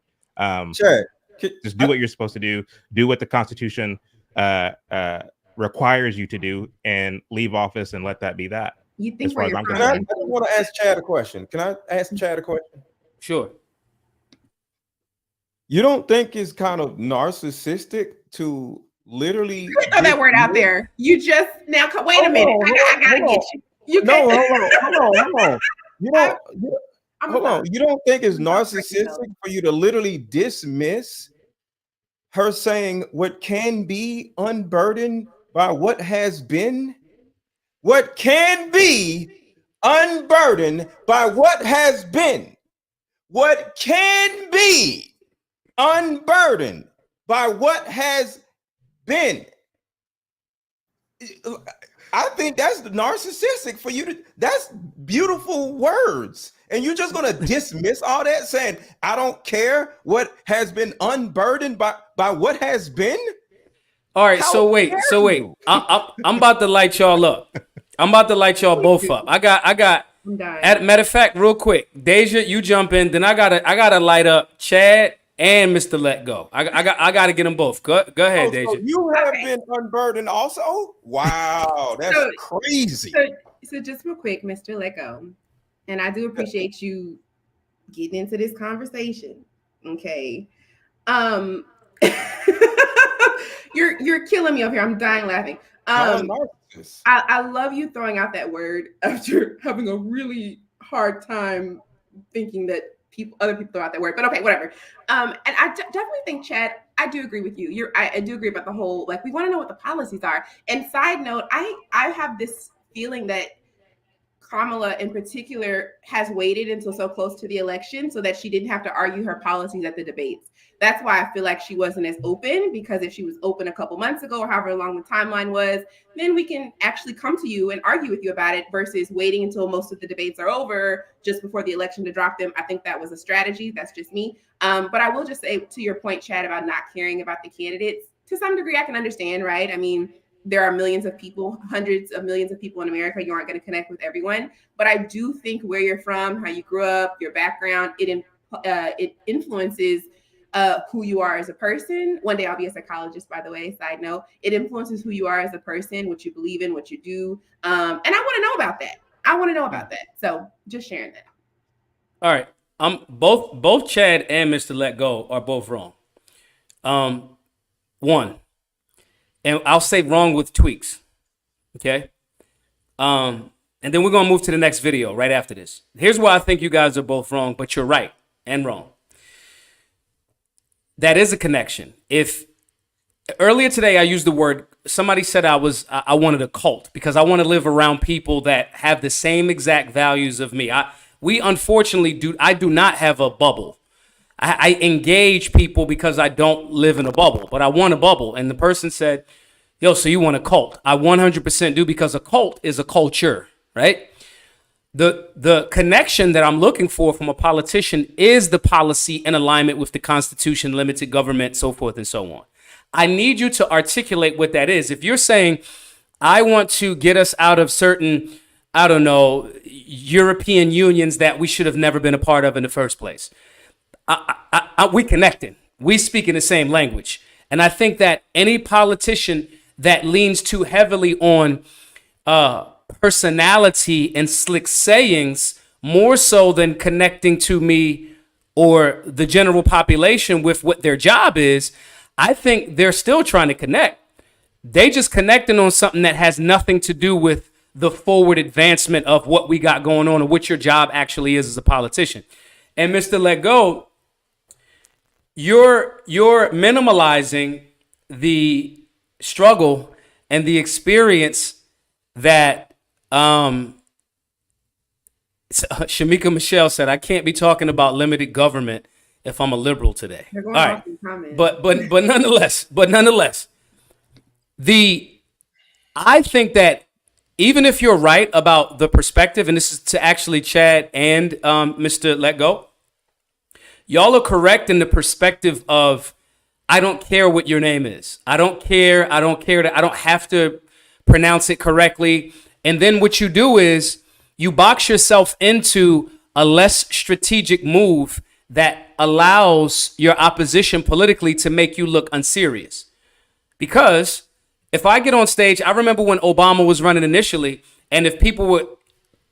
Chad, Just do what you're supposed to do what the Constitution requires you to do, and leave office and let that be that. You As think far where as you're I'm from? I concerned. just want to ask Chad a question. Can I ask Chad a question? Sure. You don't think it's kind of narcissistic to literally Throw that word out there. You just now. Wait a minute. I gotta get you. You No, can't. hold on. You don't. I'm Hold on. You don't think it's narcissistic for you to literally dismiss her saying what can be unburdened by what has been? What can be unburdened by what has been? What can be unburdened by what has been? I think that's narcissistic for you to, that's beautiful words. And you're just going to dismiss all that saying, I don't care what has been unburdened by what has been. All right. How So wait. dare I'm about to light y'all up. I'm about to light y'all both up. I got. I'm dying. Matter of fact, real quick, Deja, you jump in. Then I gotta light up Chad and Mr. Let Go. I gotta get them both. Go ahead, Oh, Deja. so you have been unburdened also? Wow, that's So- crazy. So just real quick, Mr. Let Go, and I do appreciate you getting into this conversation. Okay. You're killing me up here. I'm dying laughing. I love you throwing out that word after having a really hard time thinking that other people throw out that word. But okay, whatever. And I definitely think, Chad, I do agree with you. I do agree about the whole, like, we want to know what the policies are. And side note, I have this feeling that Kamala in particular has waited until so close to the election so that she didn't have to argue her policies at the debates. That's why I feel like she wasn't as open, because if she was open a couple months ago or however long the timeline was, then we can actually come to you and argue with you about it versus waiting until most of the debates are over just before the election to drop them. I think that was a strategy. That's just me. But I will just say, to your point, Chad, about not caring about the candidates, to some degree, I can understand, right? I mean, there are millions of people, hundreds of millions of people in America. You aren't going to connect with everyone. But I do think where you're from, how you grew up, your background, it influences who you are as a person. One day I'll be a psychologist, by the way, side note. It influences who you are as a person, what you believe in, what you do. And I want to know about that. So just sharing that. All right. Both Chad and Mr. Let Go are both wrong. One, and I'll say wrong with tweaks. Okay. And then we're gonna move to the next video right after this. Here's why I think you guys are both wrong, but you're right and wrong. That is a connection. If earlier today I used the word, somebody said I wanted a cult because I want to live around people that have the same exact values of me. We unfortunately I do not have a bubble. I engage people because I don't live in a bubble, but I want a bubble. And the person said, yo, so you want a cult? I 100% do, because a cult is a culture, right? The connection that I'm looking for from a politician is the policy in alignment with the Constitution, limited government, so forth and so on. I need you to articulate what that is. If you're saying, I want to get us out of certain, I don't know, European unions that we should have never been a part of in the first place, we connected. We speak in the same language. And I think that any politician that leans too heavily on personality and slick sayings, more so than connecting to me or the general population with what their job is, I think they're still trying to connect. They just connecting on something that has nothing to do with the forward advancement of what we got going on and what your job actually is as a politician. And Mr. Let Go, you're minimalizing the struggle and the experience that Shamika Michelle said. I can't be talking about limited government if I'm a liberal today. All right, but nonetheless, I think that even if you're right about the perspective, and this is to actually Chad and Mr. Let Go, y'all are correct in the perspective of I don't care what your name is. I don't care. I don't care that I don't have to pronounce it correctly. And then what you do is you box yourself into a less strategic move that allows your opposition politically to make you look unserious. Because if I get on stage, I remember when Obama was running initially, and if people were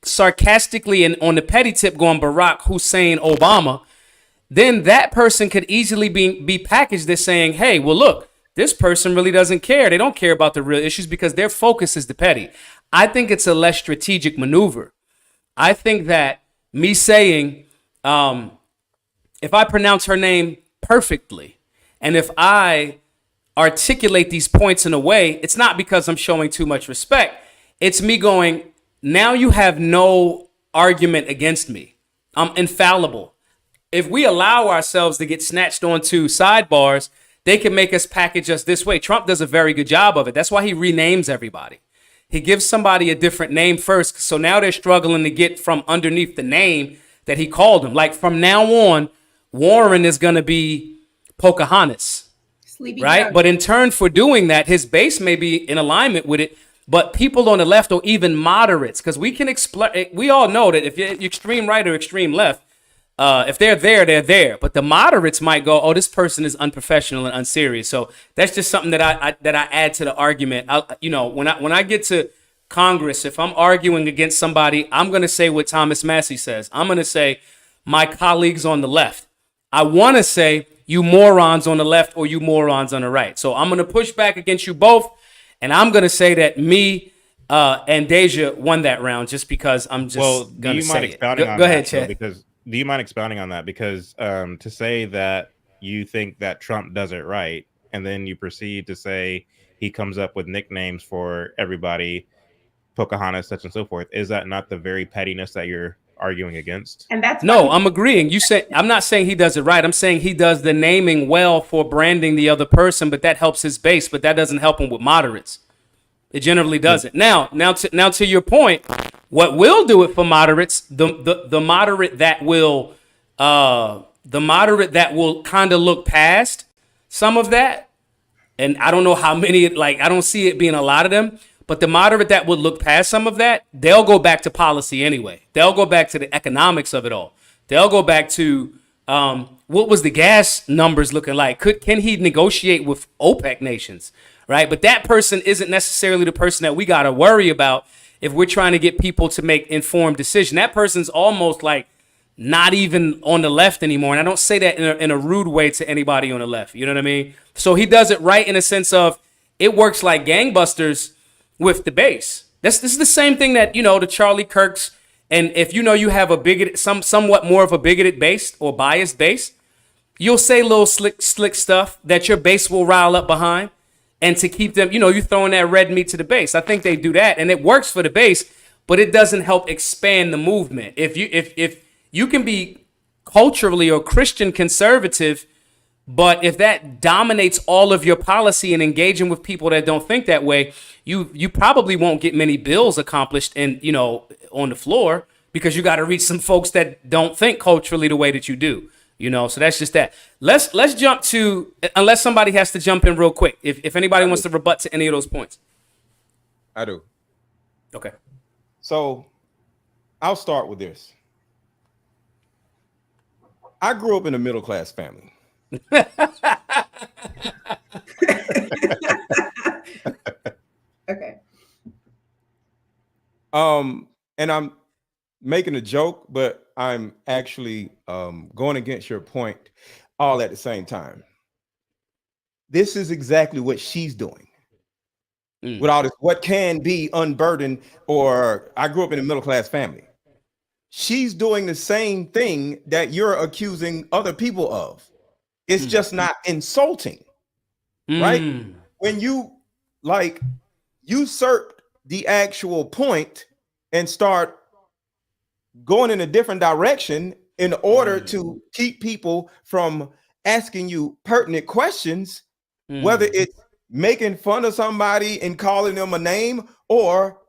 sarcastically and on the petty tip going Barack Hussein Obama, then that person could easily be packaged as saying, hey, well, look, this person really doesn't care. They don't care about the real issues because their focus is the petty. I think it's a less strategic maneuver. I think that me saying, if I pronounce her name perfectly, and if I articulate these points in a way, it's not because I'm showing too much respect. It's me going, now you have no argument against me. I'm infallible. If we allow ourselves to get snatched onto sidebars, they can make us package us this way. Trump does a very good job of it. That's why he renames everybody. He gives somebody a different name first. So now they're struggling to get from underneath the name that he called them. Like from now on, Warren is going to be Pocahontas, Sleepy right? Joe. But in turn for doing that, his base may be in alignment with it. But people on the left or even moderates, because we can explain, we all know that if you're extreme right or extreme left, if they're there, they're there. But the moderates might go, "Oh, this person is unprofessional and unserious." So that's just something that I add to the argument. When I get to Congress, if I'm arguing against somebody, I'm going to say what Thomas Massey says. I'm going to say my colleagues on the left. I want to say you morons on the left or you morons on the right. So I'm going to push back against you both, and I'm going to say that me and Deja won that round just because I'm just going to say it. Go ahead, Chad. Because do you mind expounding on that? Because to say that you think that Trump does it right, and then you proceed to say he comes up with nicknames for everybody, Pocahontas, such and so forth, is that not the very pettiness that you're arguing against? And that's No, I'm agreeing. You said I'm not saying he does it right. I'm saying he does the naming well for branding the other person, but that helps his base, but that doesn't help him with moderates. It generally doesn't. Now to your point, what will do it for moderates, the moderate that will kind of look past some of that, and I don't know how many, like I don't see it being a lot of them, but the moderate that would look past some of that, they'll go back to policy anyway. They'll go back to the economics of it all. They'll go back to what was the gas numbers looking like? Can he negotiate with OPEC nations? Right. But that person isn't necessarily the person that we got to worry about if we're trying to get people to make informed decisions. That person's almost like not even on the left anymore. And I don't say that in a rude way to anybody on the left. You know what I mean? So he does it right in a sense of it works like gangbusters with the base. This is the same thing that, the Charlie Kirks. And if you have a bigoted, somewhat more of a bigoted base or biased base, you'll say little slick stuff that your base will rile up behind. And to keep them, you throwing that red meat to the base. I think they do that, and it works for the base, but it doesn't help expand the movement. If you can be culturally or Christian conservative, but if that dominates all of your policy and engaging with people that don't think that way, you probably won't get many bills accomplished and on the floor because you got to reach some folks that don't think culturally the way that you do. So that's just that. Let's jump to, unless somebody has to jump in real quick. If anybody wants to rebut to any of those points. I do. Okay. So I'll start with this. I grew up in a middle-class family. Okay. And I'm making a joke, but I'm actually going against your point all at the same time. This is exactly what she's doing. With all this, what can be unburdened, or I grew up in a middle-class family. She's doing the same thing that you're accusing other people of. It's just not insulting, right? When you usurp the actual point and start going in a different direction in order to keep people from asking you pertinent questions, whether it's making fun of somebody and calling them a name, or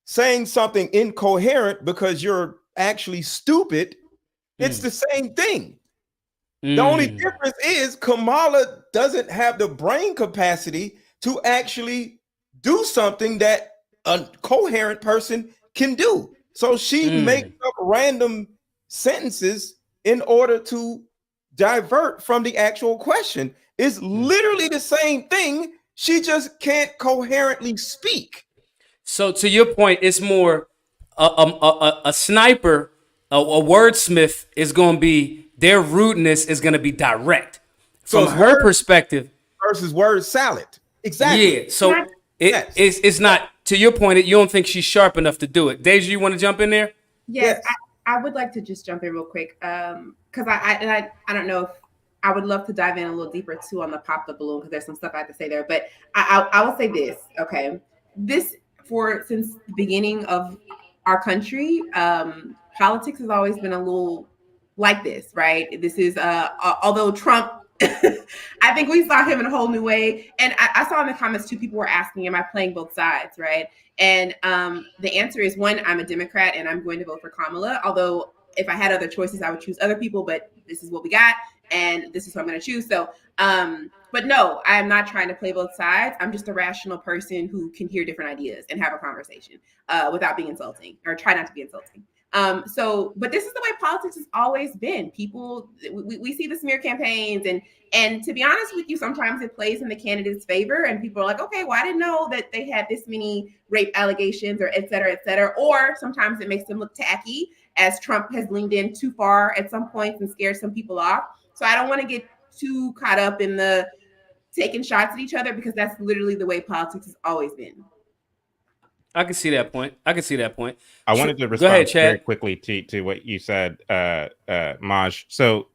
saying something incoherent because you're actually stupid, it's the same thing. The only difference is Kamala doesn't have the brain capacity to actually do something that a coherent person can do. So she makes up random sentences in order to divert from the actual question. It's literally the same thing. She just can't coherently speak. So to your point, it's more a sniper, a wordsmith is going to be, their rudeness is going to be direct. So From her perspective, versus word salad. Exactly. yeah. So it's not, to your point, you don't think she's sharp enough to do it. Deja, you want to jump in there? Yes. I would like to just jump in real quick because I don't know if I would love to dive in a little deeper too on the Pop the Balloon because there's some stuff I have to say there. But I will say this, okay? This since the beginning of our country, politics has always been a little like this, right? This is although Trump, I think we saw him in a whole new way. And I saw in the comments too, people were asking, am I playing both sides, right? And the answer is, one, I'm a Democrat and I'm going to vote for Kamala. Although if I had other choices, I would choose other people, but this is what we got and this is what I'm going to choose. So, but no, I am not trying to play both sides. I'm just a rational person who can hear different ideas and have a conversation without being insulting, or try not to be insulting. But this is the way politics has always been. People, we see the smear campaigns, and to be honest with you, sometimes it plays in the candidate's favor, and people are like, okay, well, I didn't know that they had this many rape allegations, or et cetera, et cetera. Or sometimes it makes them look tacky, as Trump has leaned in too far at some points and scared some people off. So I don't want to get too caught up in the taking shots at each other, because that's literally the way politics has always been. I can see that point. I wanted to respond very quickly to what you said, Maj. So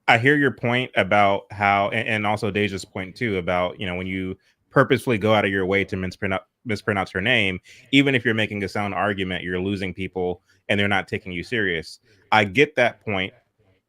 I hear your point about how, and also Deja's point too, about, when you purposefully go out of your way to mispronounce her name, even if you're making a sound argument, you're losing people and they're not taking you serious. I get that point.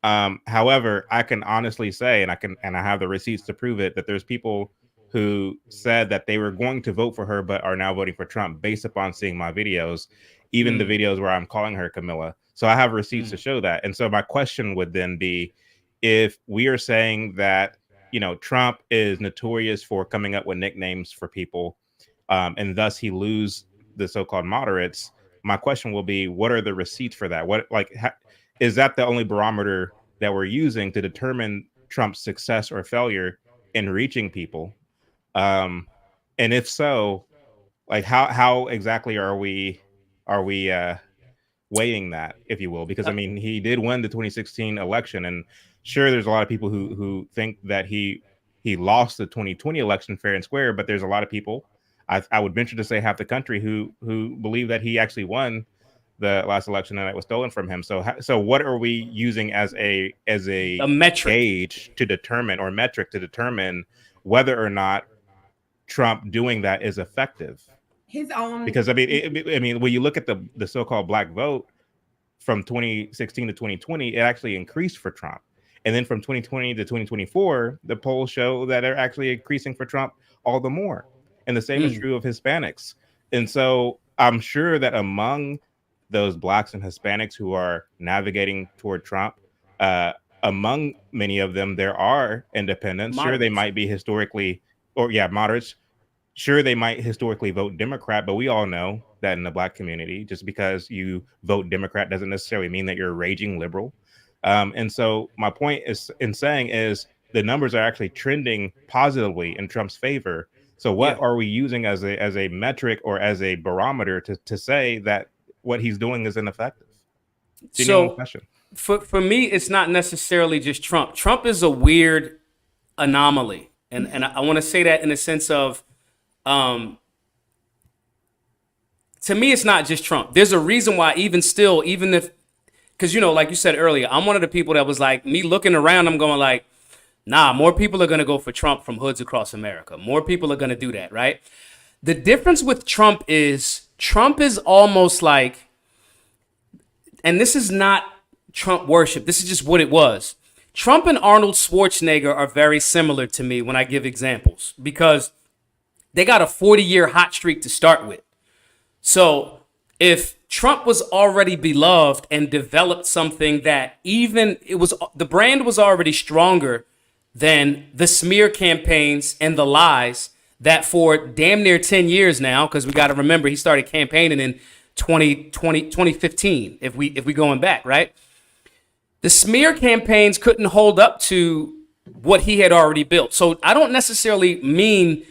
However, I can honestly say, and I have the receipts to prove it, that there's people who said that they were going to vote for her, but are now voting for Trump based upon seeing my videos, even the videos where I'm calling her Camilla. So I have receipts to show that. And so my question would then be, if we are saying that, Trump is notorious for coming up with nicknames for people, and thus he lose the so-called moderates, my question will be, what are the receipts for that? Is that the only barometer that we're using to determine Trump's success or failure in reaching people? And if so, how exactly are we weighing that, if you will? Because he did win the 2016 election, and sure, there's a lot of people who think that he lost the 2020 election fair and square, but there's a lot of people, I would venture to say half the country, who believe that he actually won the last election and it was stolen from him. So what are we using as a metric gauge to determine, or metric to determine, whether or not Trump doing that is effective? His own, because when you look at the so-called black vote from 2016 to 2020, it actually increased for Trump, and then from 2020 to 2024, the polls show that they're actually increasing for Trump all the more, and the same is true of Hispanics. And so I'm sure that among those blacks and Hispanics who are navigating toward Trump, among many of them, there are independents. Moderates. Sure, they might be historically, moderates. Sure, they might historically vote Democrat, but we all know that in the black community, just because you vote Democrat doesn't necessarily mean that you're a raging liberal. And so my point is the numbers are actually trending positively in Trump's favor. So what are we using as a metric or as a barometer to say that what he's doing is ineffective? So for me, it's not necessarily just Trump. Trump is a weird anomaly. And I want to say that in the sense of, to me, it's not just Trump. There's a reason why because, like you said earlier, I'm one of the people that was like, me looking around, I'm going like, nah, more people are going to go for Trump from hoods across America. More people are going to do that, right? The difference with Trump is almost like, and this is not Trump worship, this is just what it was. Trump and Arnold Schwarzenegger are very similar to me when I give examples, because They got a 40-year hot streak to start with. So if Trump was already beloved and developed something that the brand was already stronger than the smear campaigns and the lies that for damn near 10 years now, because we got to remember he started campaigning in 2015, if we going back, right? The smear campaigns couldn't hold up to what he had already built. So I don't necessarily mean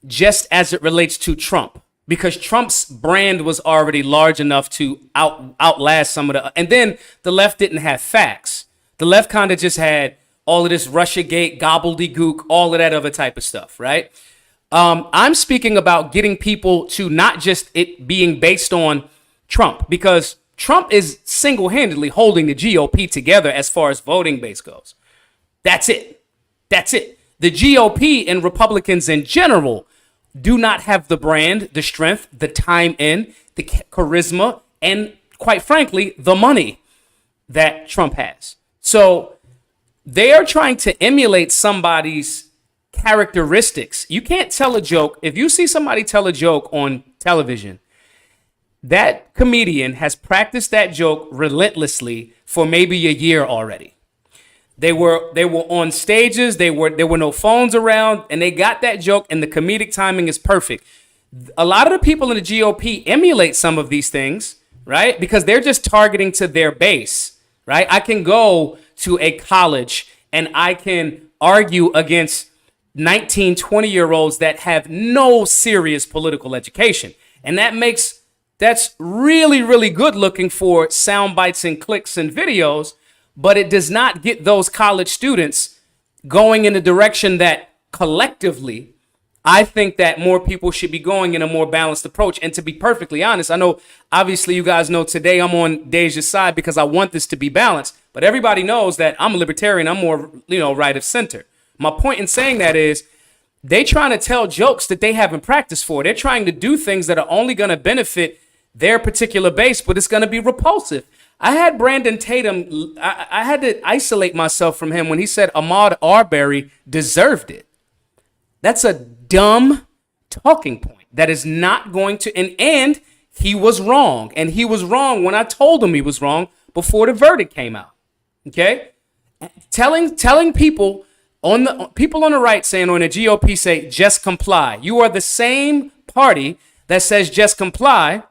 just as it relates to Trump, because Trump's brand was already large enough to outlast some of the, and then the left didn't have facts. The left kind of just had all of this Russiagate, gobbledygook, all of that other type of stuff, right? I'm speaking about getting people to not just it being based on Trump, because Trump is single-handedly holding the GOP together as far as voting base goes. That's it. That's it. The GOP and Republicans in general do not have the brand, the strength, the time in, the charisma, and quite frankly, the money that Trump has. So they are trying to emulate somebody's characteristics. You can't tell a joke. If you see somebody tell a joke on television, that comedian has practiced that joke relentlessly for maybe a year already. They were on stages, there were no phones around, and they got that joke, and the comedic timing is perfect. A lot of the people in the GOP emulate some of these things, right? Because they're just targeting to their base, right? I can go to a college and I can argue against 19, 20-year-olds that have no serious political education. And that's really, really good looking for sound bites and clicks and videos, but it does not get those college students going in the direction that collectively I think that more people should be going in a more balanced approach. And to be perfectly honest, I know obviously you guys know today I'm on Deja's side because I want this to be balanced, but everybody knows that I'm a libertarian. I'm more, right of center. My point in saying that is they trying to tell jokes that they haven't practiced for. They're trying to do things that are only going to benefit their particular base, but it's going to be repulsive. I had Brandon Tatum, I had to isolate myself from him when he said Ahmaud Arbery deserved it. That's a dumb talking point that is not going to, and he was wrong. And he was wrong when I told him he was wrong before the verdict came out. Okay? Telling people on the right saying on the GOP say, just comply. You are the same party that says just comply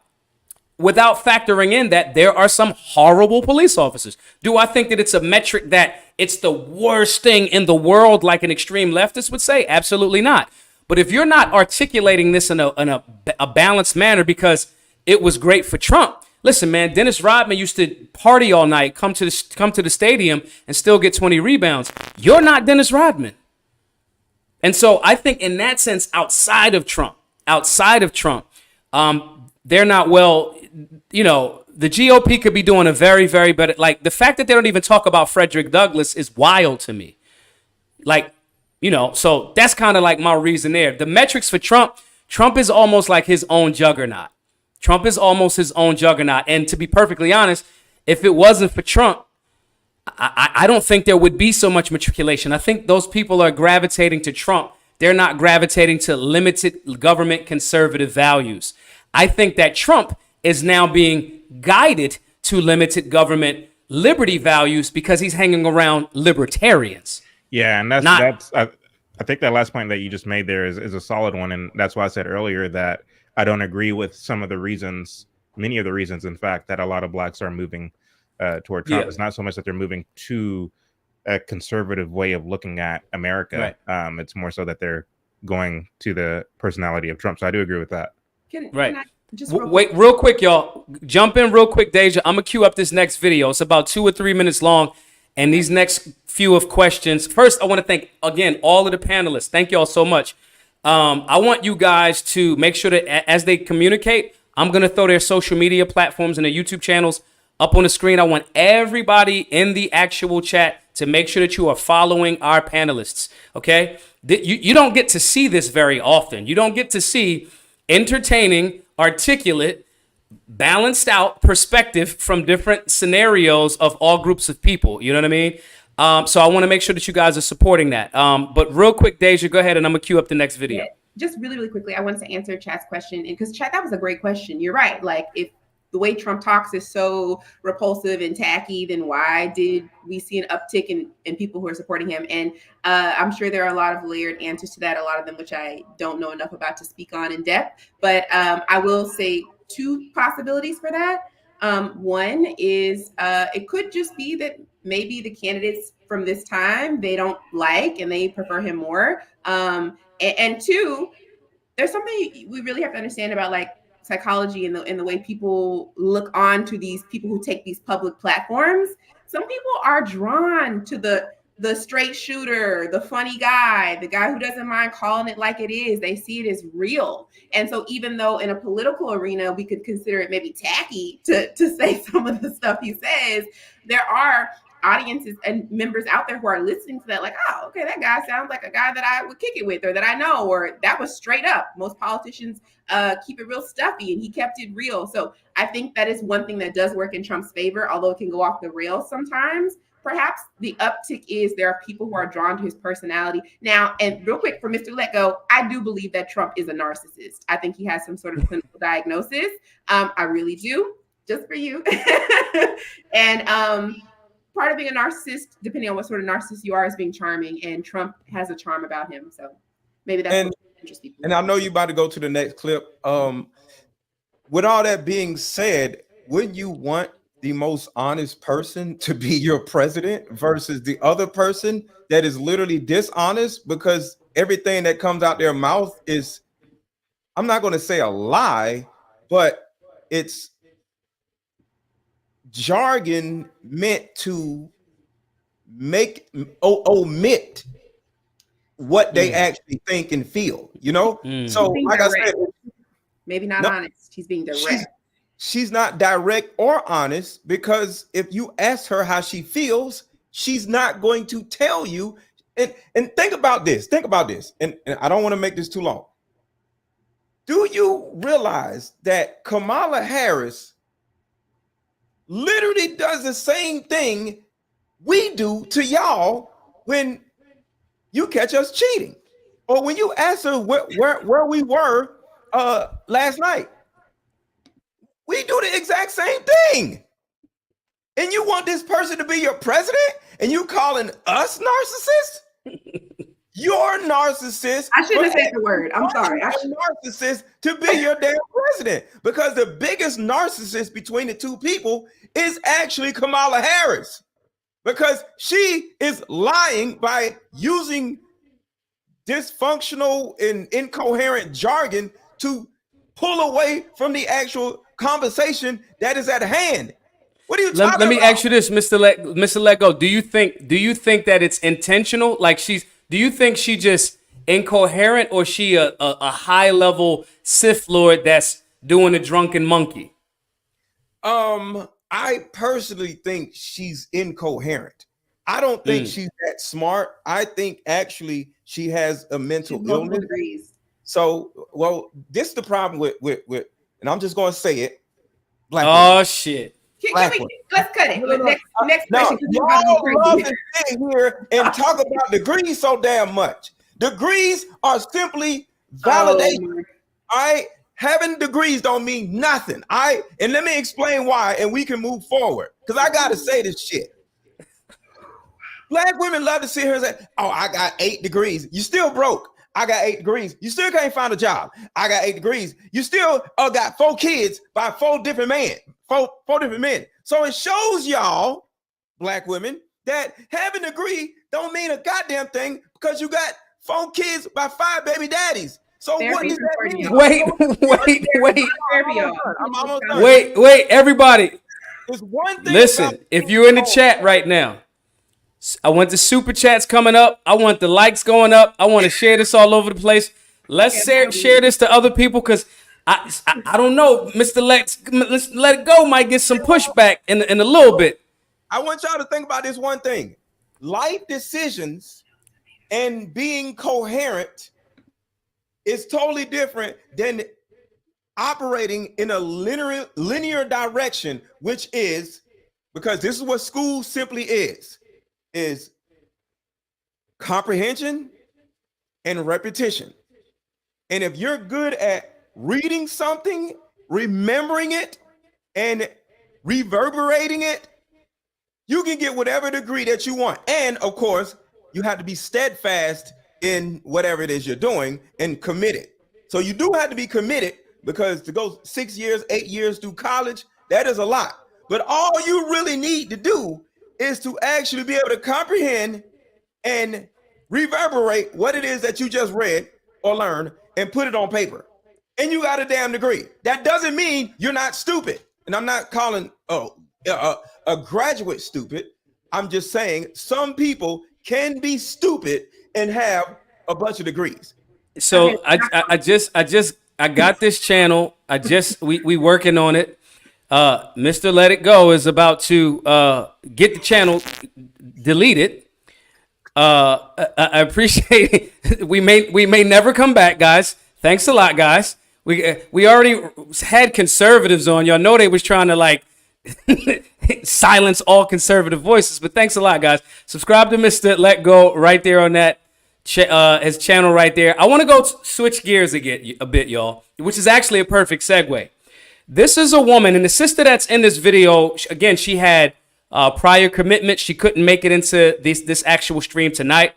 without factoring in that there are some horrible police officers. Do I think that it's a metric that it's the worst thing in the world like an extreme leftist would say? Absolutely not. But if you're not articulating this in a balanced manner because it was great for Trump, listen, man, Dennis Rodman used to party all night, come to the stadium and still get 20 rebounds. You're not Dennis Rodman. And so I think in that sense, outside of Trump, they're not well, the GOP could be doing a very, very better. Like the fact that they don't even talk about Frederick Douglass is wild to me. So that's kind of like my reason there. The metrics for Trump is almost like his own juggernaut. And to be perfectly honest, if it wasn't for Trump, I don't think there would be so much matriculation. I think those people are gravitating to Trump. They're not gravitating to limited government conservative values. I think that Trump is now being guided to limited government liberty values because he's hanging around libertarians. Yeah, and I think that last point that you just made there is a solid one, and that's why I said earlier that I don't agree with some of the reasons, many of the reasons, in fact, that a lot of blacks are moving toward Trump. Yeah. It's not so much that they're moving to a conservative way of looking at America. Right. It's more so that they're going to the personality of Trump. So I do agree with that. Can I just wait real quick, y'all. Jump in real quick, Deja. I'm gonna queue up this next video. It's about 2 or 3 minutes long, and these next few of questions. First, I want to thank again all of the panelists. Thank y'all so much. I want you guys to make sure that as they communicate, I'm gonna throw their social media platforms and their YouTube channels up on the screen. I want everybody in the actual chat to make sure that you are following our panelists. Okay, you don't get to see this very often. You don't get to see entertaining, articulate, balanced out perspective from different scenarios of all groups of people. You know what I mean? So I want to make sure that you guys are supporting that. But real quick, Deja, go ahead and I'm going to queue up the next video. just really, really quickly, I wanted to answer Chat's question, because Chat, that was a great question. You're right. Like, if the way Trump talks is so repulsive and tacky, then why did we see an uptick in people who are supporting him? And I'm sure there are a lot of layered answers to that, a lot of them which I don't know enough about to speak on in depth. But I will say two possibilities for that. One is it could just be that maybe the candidates from this time they don't like and they prefer him more. And two, there's something we really have to understand about like psychology and the way people look on to these people who take these public platforms. Some people are drawn to the straight shooter, the funny guy, the guy who doesn't mind calling it like it is. They see it as real. And so even though in a political arena we could consider it maybe tacky to say some of the stuff he says, there are audiences and members out there who are listening to that like, oh, okay, that guy sounds like a guy that I would kick it with, or that I know, or that was straight up. Most politicians keep it real stuffy, and he kept it real. So I think that is one thing that does work in Trump's favor, although it can go off the rails sometimes. Perhaps the uptick is there are people who are drawn to his personality. Now, and real quick for Mr. Let Go, I do believe that Trump is a narcissist. I think he has some sort of clinical diagnosis. I really do, just for you. And part of being a narcissist, depending on what sort of narcissist you are, is being charming, and Trump has a charm about him. So maybe that's what interests people. And I know you're about to go to the next clip. With all that being said, wouldn't you want the most honest person to be your president versus the other person that is literally dishonest, because everything that comes out their mouth is, I'm not going to say a lie, but it's jargon meant to make omit what they actually think and feel, you know? So like I said, maybe not honest. He's being direct. She's not direct or honest, because if you ask her how she feels, she's not going to tell you. And think about this. And I don't want to make this too long. Do you realize that Kamala Harris literally does the same thing we do to y'all when you catch us cheating, or when you ask her where we were last night? We do the exact same thing. And you want this person to be your president, and you calling us narcissists? You're narcissist. I shouldn't have said the word. I'm sorry. Narcissist to be your damn president, because the biggest narcissist between the two people is actually Kamala Harris, because she is lying by using dysfunctional and incoherent jargon to pull away from the actual conversation that is at hand. What are you talking about? Let me ask you this, Mr. Let Go. Do you think that it's intentional? Like do you think she just incoherent, or she a high level Sith Lord that's doing a drunken monkey? I personally think she's incoherent. I don't think she's that smart. I think actually she has a mental illness. So, well, this is the problem with, and I'm just going to say it. Shit. Let's cut it. Next question. Y'all love to sit here and talk about degrees so damn much. Degrees are simply validation. Having degrees don't mean nothing. And let me explain why, and we can move forward, because I got to say this shit. Black women love to sit here and say, oh, I got 8 degrees. You still broke. I got 8 degrees. You still can't find a job. I got 8 degrees. You still got 4 kids by 4 different men. 4 different men. So it shows y'all, black women, that having a degree don't mean a goddamn thing, because you got 4 kids by 5 baby daddies. So what does that mean? Wait, everybody. There's one thing. Listen, if you're in the chat right now, I want the super chats coming up. I want the likes going up. I want to share this all over the place. Let's share this to other people, because I don't know, Mr. Let's Let It Go might get some pushback in a little bit. I want y'all to think about this one thing. Life decisions and being coherent is totally different than operating in a linear direction, which is, because this is what school simply is comprehension and repetition. And if you're good at reading something, remembering it, and reverberating it, you can get whatever degree that you want. And of course, you have to be steadfast in whatever it is you're doing and committed. So you do have to be committed, because to go 6 years, 8 years through college, that is a lot. But all you really need to do is to actually be able to comprehend and reverberate what it is that you just read or learned and put it on paper. And you got a damn degree. That doesn't mean you're not stupid. And I'm not calling a graduate stupid. I'm just saying some people can be stupid and have a bunch of degrees. So I got this channel. We working on it. Mr. Let It Go is about to get the channel deleted. I appreciate it. We may never come back, guys. Thanks a lot, guys. We already had conservatives on. Y'all know they was trying to like silence all conservative voices, but thanks a lot, guys. Subscribe to Mr. Let Go right there on that his channel right there. I want to go switch gears again a bit, y'all, which is actually a perfect segue. This is a woman, and the sister that's in this video, again, she had prior commitment. She couldn't make it into this actual stream tonight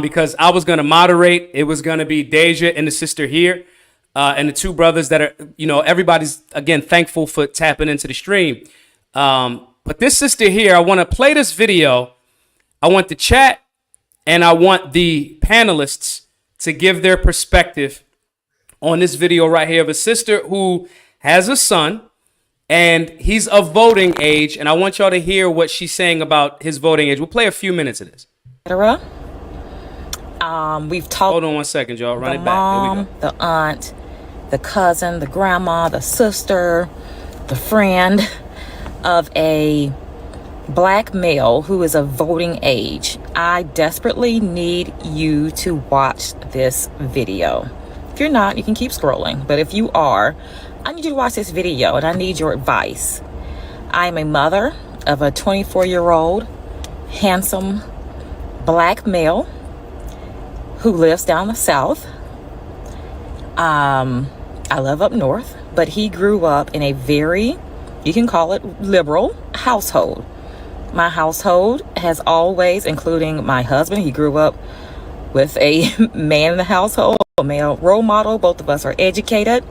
because I was going to moderate. It was going to be Deja and the sister here and the two brothers that are, everybody's, again, thankful for tapping into the stream. But this sister here, I want to play this video. I want the chat and I want the panelists to give their perspective on this video right here of a sister who has a son, and he's of voting age, and I want y'all to hear what she's saying about his voting age. We'll play a few minutes of this. We've talked. Hold on one second, y'all. Run it back. Mom, Here we go. the aunt, the cousin, the grandma, the sister, the friend of a black male who is of voting age. I desperately need you to watch this video. If you're not, you can keep scrolling. But if you are, I need you to watch this video and I need your advice. I am a mother of a 24-year-old handsome black male who lives down the south. I live up north, but he grew up in a very, you can call it liberal household. My household has always, including my husband, he grew up with a man in the household, a male role model. Both of us are educated.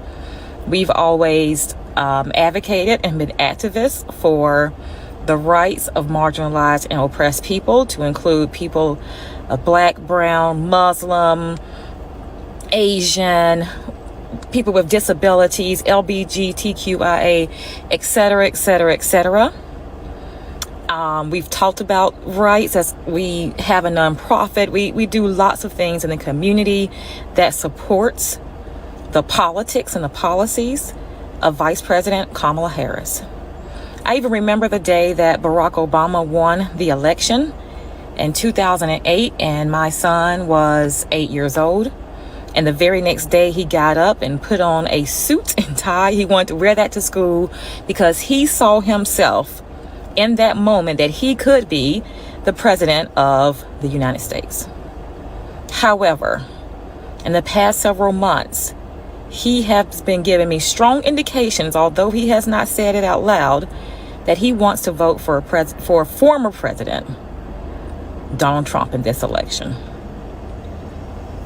We've always advocated and been activists for the rights of marginalized and oppressed people, to include people of black, brown, Muslim, Asian, people with disabilities, LGBTQIA, etc., etc., etc. We've talked about rights as we have a nonprofit. We do lots of things in the community that supports the politics and the policies of Vice President Kamala Harris. I even remember the day that Barack Obama won the election in 2008, and my son was 8 years old. And the very next day he got up and put on a suit and tie. He wanted to wear that to school because he saw himself in that moment that he could be the president of the United States. However, in the past several months, he has been giving me strong indications, although he has not said it out loud, that he wants to vote for a former president, Donald Trump, in this election.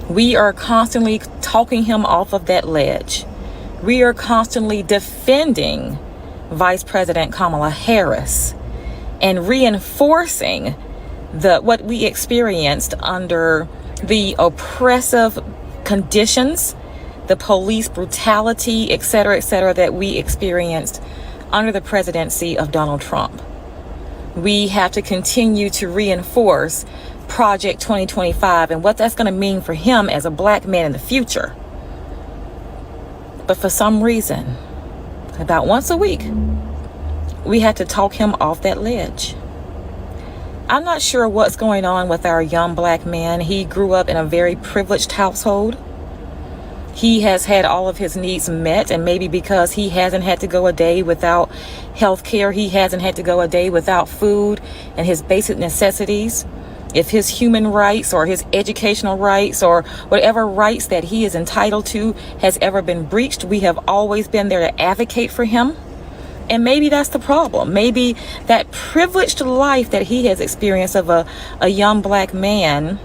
We are constantly talking him off of that ledge. We are constantly defending Vice President Kamala Harris and reinforcing what we experienced under the oppressive conditions, the police brutality, etc., that we experienced under the presidency of Donald Trump. We have to continue to reinforce Project 2025 and what that's going to mean for him as a black man in the future. But for some reason, about once a week, we had to talk him off that ledge. I'm not sure what's going on with our young black man. He grew up in a very privileged household. He has had all of his needs met, and maybe because he hasn't had to go a day without health care, he hasn't had to go a day without food and his basic necessities. If his human rights or his educational rights or whatever rights that he is entitled to has ever been breached, we have always been there to advocate for him. And maybe that's the problem. Maybe that privileged life that he has experienced of a young black man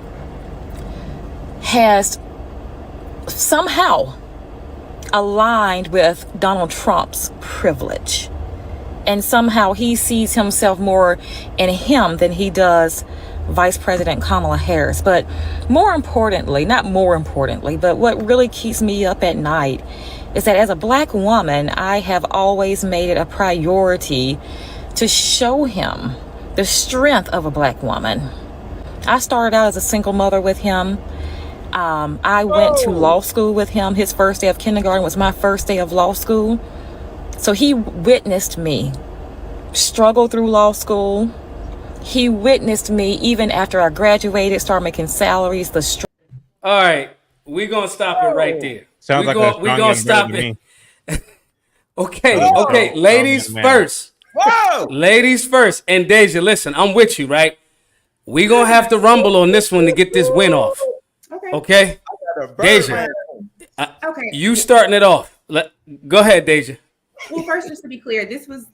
has somehow aligned with Donald Trump's privilege. And somehow he sees himself more in him than he does Vice President Kamala Harris. But more importantly, not more importantly, but what really keeps me up at night is that as a black woman, I have always made it a priority to show him the strength of a black woman. I started out as a single mother with him. I went to law school with him. His first day of kindergarten was my first day of law school. So he witnessed me struggle through law school. He witnessed me even after I graduated, started making salaries. All right, we're gonna stop it right there. Sounds like a strong we're young gonna brother stop to it. me. Okay, ladies young man. first. Whoa! Ladies first. And Deja, listen, I'm with you, right? We're gonna have to rumble on this one to get this win off. Okay? Deja, Okay. you starting it off. Go ahead, Deja. Well, first, just to be clear, this was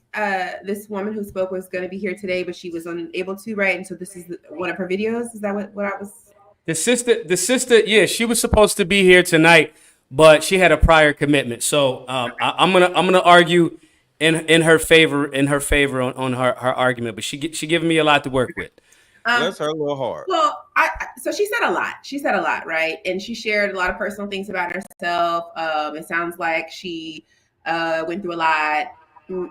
this woman who spoke was going to be here today, but she was unable to, right? And so this is one of her videos. Is that what I was? The sister, yeah, she was supposed to be here tonight, but she had a prior commitment. So I'm gonna argue in her favor on her argument. But she giving me a lot to work with. Bless her a little hard. Well, so she said a lot. She said a lot, right? And she shared a lot of personal things about herself. It sounds like she went through a lot,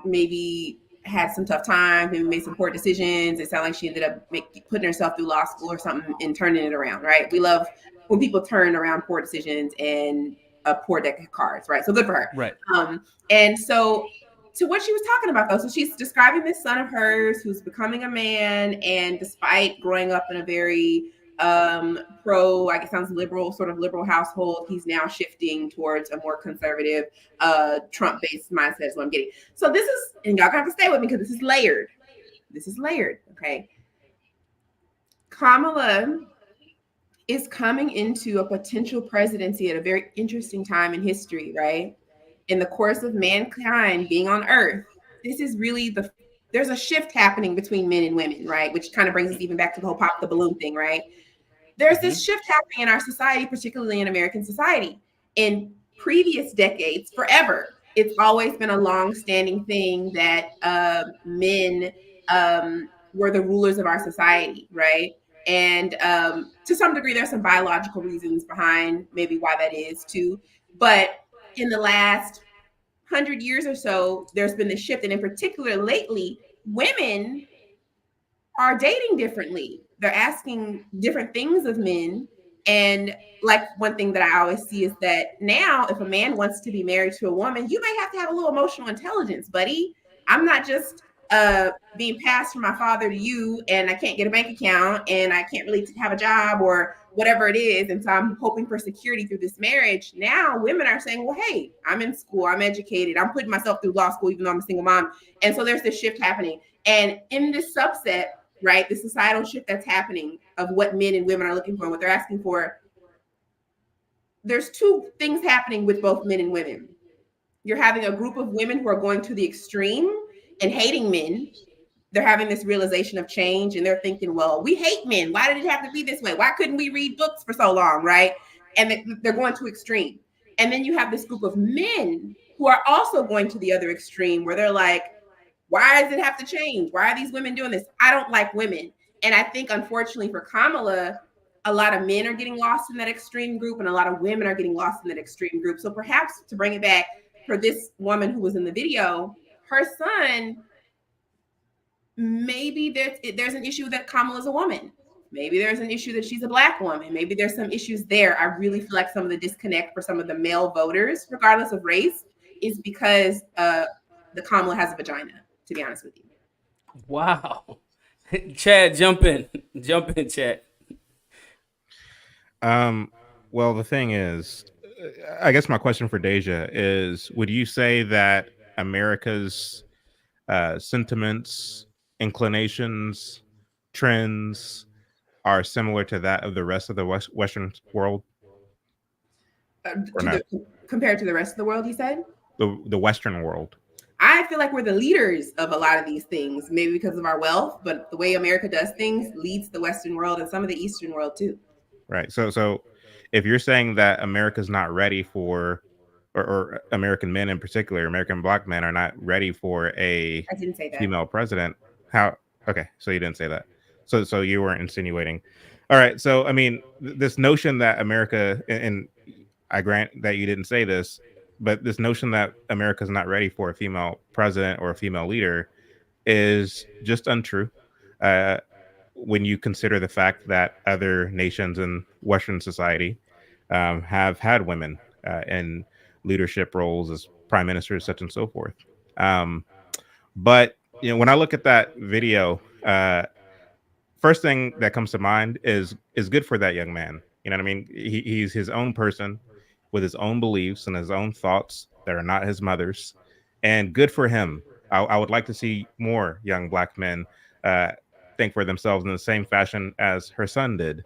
maybe had some tough times, maybe made some poor decisions. It sounded like she ended up putting herself through law school or something and turning it around, right? We love when people turn around poor decisions and a poor deck of cards, right? So good for her. Right. And so to what she was talking about, though, so she's describing this son of hers who's becoming a man, and despite growing up in a very pro, I guess sounds liberal, sort of liberal household, he's now shifting towards a more conservative, Trump-based mindset is what I'm getting. So this is, and y'all have to stay with me because this is layered. This is layered, okay? Kamala is coming into a potential presidency at a very interesting time in history, right? In the course of mankind being on Earth, this is really there's a shift happening between men and women, right? Which kind of brings us even back to the whole pop the balloon thing, right? There's this shift happening in our society, particularly in American society. In previous decades, forever, it's always been a long-standing thing that men were the rulers of our society, right? And to some degree, there's some biological reasons behind maybe why that is too. But in the last 100 years or so, there's been this shift. And in particular, lately, women are dating differently. They're asking different things of men. And like one thing that I always see is that now if a man wants to be married to a woman, you may have to have a little emotional intelligence, buddy. I'm not just being passed from my father to you, and I can't get a bank account, and I can't really have a job or whatever it is. And so I'm hoping for security through this marriage. Now women are saying, well, hey, I'm in school, I'm educated, I'm putting myself through law school, even though I'm a single mom. And so there's this shift happening. And in this subset, right, the societal shift that's happening of what men and women are looking for and what they're asking for, there's two things happening with both men and women. You're having a group of women who are going to the extreme and hating men. They're having this realization of change, and they're thinking, well, we hate men. Why did it have to be this way? Why couldn't we read books for so long, right? And they're going to extreme. And then you have this group of men who are also going to the other extreme, where they're like, why does it have to change? Why are these women doing this? I don't like women. And I think, unfortunately, for Kamala, a lot of men are getting lost in that extreme group, and a lot of women are getting lost in that extreme group. So perhaps to bring it back for this woman who was in the video, her son, maybe there's an issue that Kamala's a woman. Maybe there's an issue that she's a Black woman. Maybe there's some issues there. I really feel like some of the disconnect for some of the male voters, regardless of race, is because the Kamala has a vagina, to be honest with you. Wow. Chad, jump in, Chad. Well, the thing is, I guess my question for Deja is, would you say that America's sentiments, inclinations, trends are similar to that of the rest of the Western world? Or not? Compared to the rest of the world, you said? The Western world. I feel like we're the leaders of a lot of these things, maybe because of our wealth, but the way America does things leads the Western world and some of the Eastern world too. Right. So if you're saying that America's not ready for, or American men in particular, American black men are not ready for a I didn't say that. female president, how? Okay, so you didn't say that. So you weren't insinuating. All right. So I mean, this notion that America, and I grant that you didn't say this, but this notion that America's not ready for a female president or a female leader is just untrue. Uh, when you consider the fact that other nations in Western society have had women in leadership roles as prime ministers, such and so forth. But when I look at that video, first thing that comes to mind is good for that young man. You know what I mean? He's his own person with his own beliefs and his own thoughts that are not his mother's, and good for him. I would like to see more young black men think for themselves in the same fashion as her son did.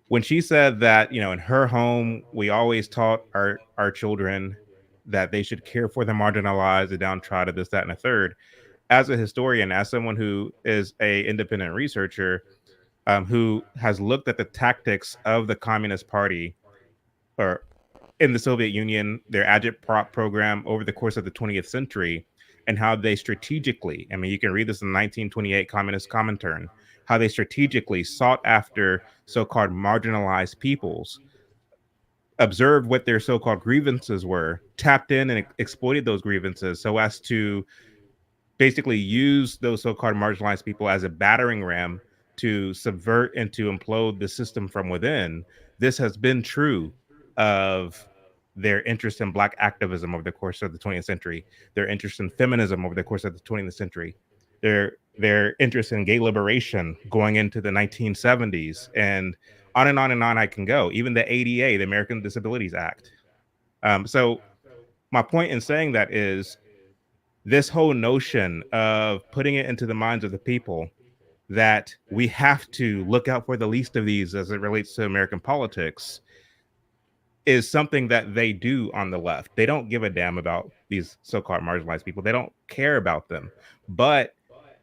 When she said that, in her home, we always taught our children that they should care for the marginalized, the downtrodden, this, that, and a third. As a historian, as someone who is a independent researcher, who has looked at the tactics of the Communist Party or in the Soviet Union, their agitprop program over the course of the 20th century, and how they strategically, I mean, you can read this in the 1928 Communist Comintern, how they strategically sought after so-called marginalized peoples, observed what their so-called grievances were, tapped in and exploited those grievances so as to basically use those so-called marginalized people as a battering ram to subvert and to implode the system from within. This has been true of their interest in black activism over the course of the 20th century, their interest in feminism over the course of the 20th century, their interest in gay liberation going into the 1970s, and on and on and on I can go. Even the ADA, the American Disabilities Act. So my point in saying that is this whole notion of putting it into the minds of the people that we have to look out for the least of these as it relates to American politics is something that they do on the left. They don't give a damn about these so-called marginalized people. They don't care about them. But,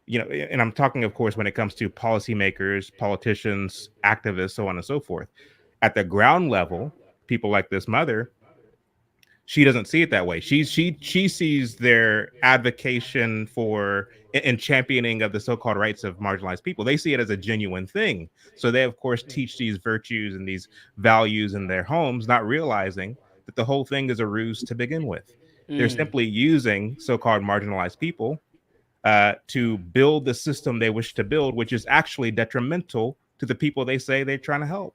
and I'm talking, of course, when it comes to policymakers, politicians, activists, so on and so forth. At the ground level, people like this mother, she doesn't see it that way. She sees their advocation for and championing of the so-called rights of marginalized people. They see it as a genuine thing. So they, of course, teach these virtues and these values in their homes, not realizing that the whole thing is a ruse to begin with. They're simply using so-called marginalized people to build the system they wish to build, which is actually detrimental to the people they say they're trying to help.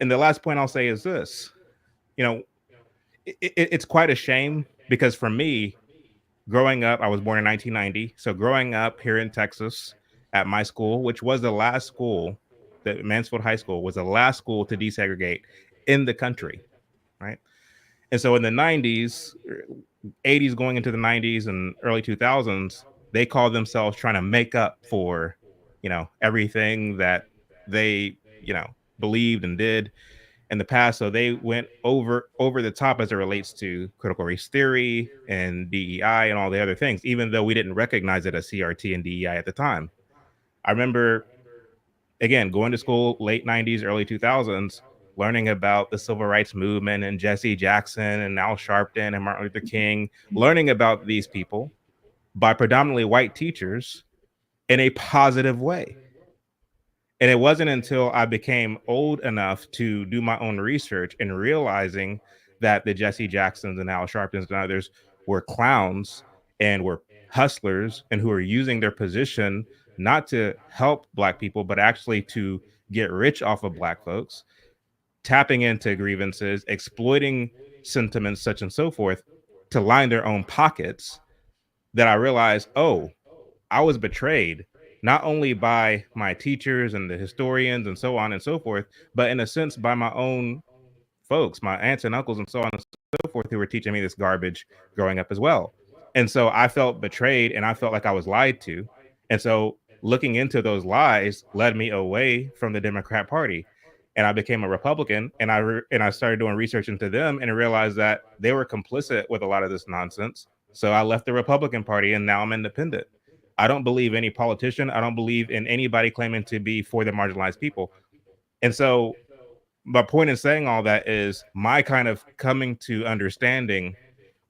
And the last point I'll say is this, it's quite a shame because for me, growing up, I was born in 1990. So growing up here in Texas at my school, which was the last school, the Mansfield High School was the last school to desegregate in the country, right? And so in the 90s, 80s going into the 90s and early 2000s, they called themselves trying to make up for, everything that they, believed and did in the past. So they went over the top as it relates to critical race theory and DEI and all the other things, even though we didn't recognize it as CRT and DEI at the time. I remember, again, going to school late 90s, early 2000s, learning about the civil rights movement and Jesse Jackson and Al Sharpton and Martin Luther King, learning about these people by predominantly white teachers in a positive way. And it wasn't until I became old enough to do my own research and realizing that the Jesse Jacksons and Al Sharptons and others were clowns and were hustlers and who were using their position not to help black people, but actually to get rich off of black folks, tapping into grievances, exploiting sentiments, such and so forth, to line their own pockets, that I realized, oh, I was betrayed not only by my teachers and the historians and so on and so forth, but in a sense by my own folks, my aunts and uncles and so on and so forth, who were teaching me this garbage growing up as well. And so I felt betrayed and I felt like I was lied to. And so looking into those lies led me away from the Democrat Party, and I became a Republican. And I started doing research into them and realized that they were complicit with a lot of this nonsense. So I left the Republican Party, and now I'm independent. I don't believe any politician. I don't believe in anybody claiming to be for the marginalized people. And so my point in saying all that is my kind of coming to understanding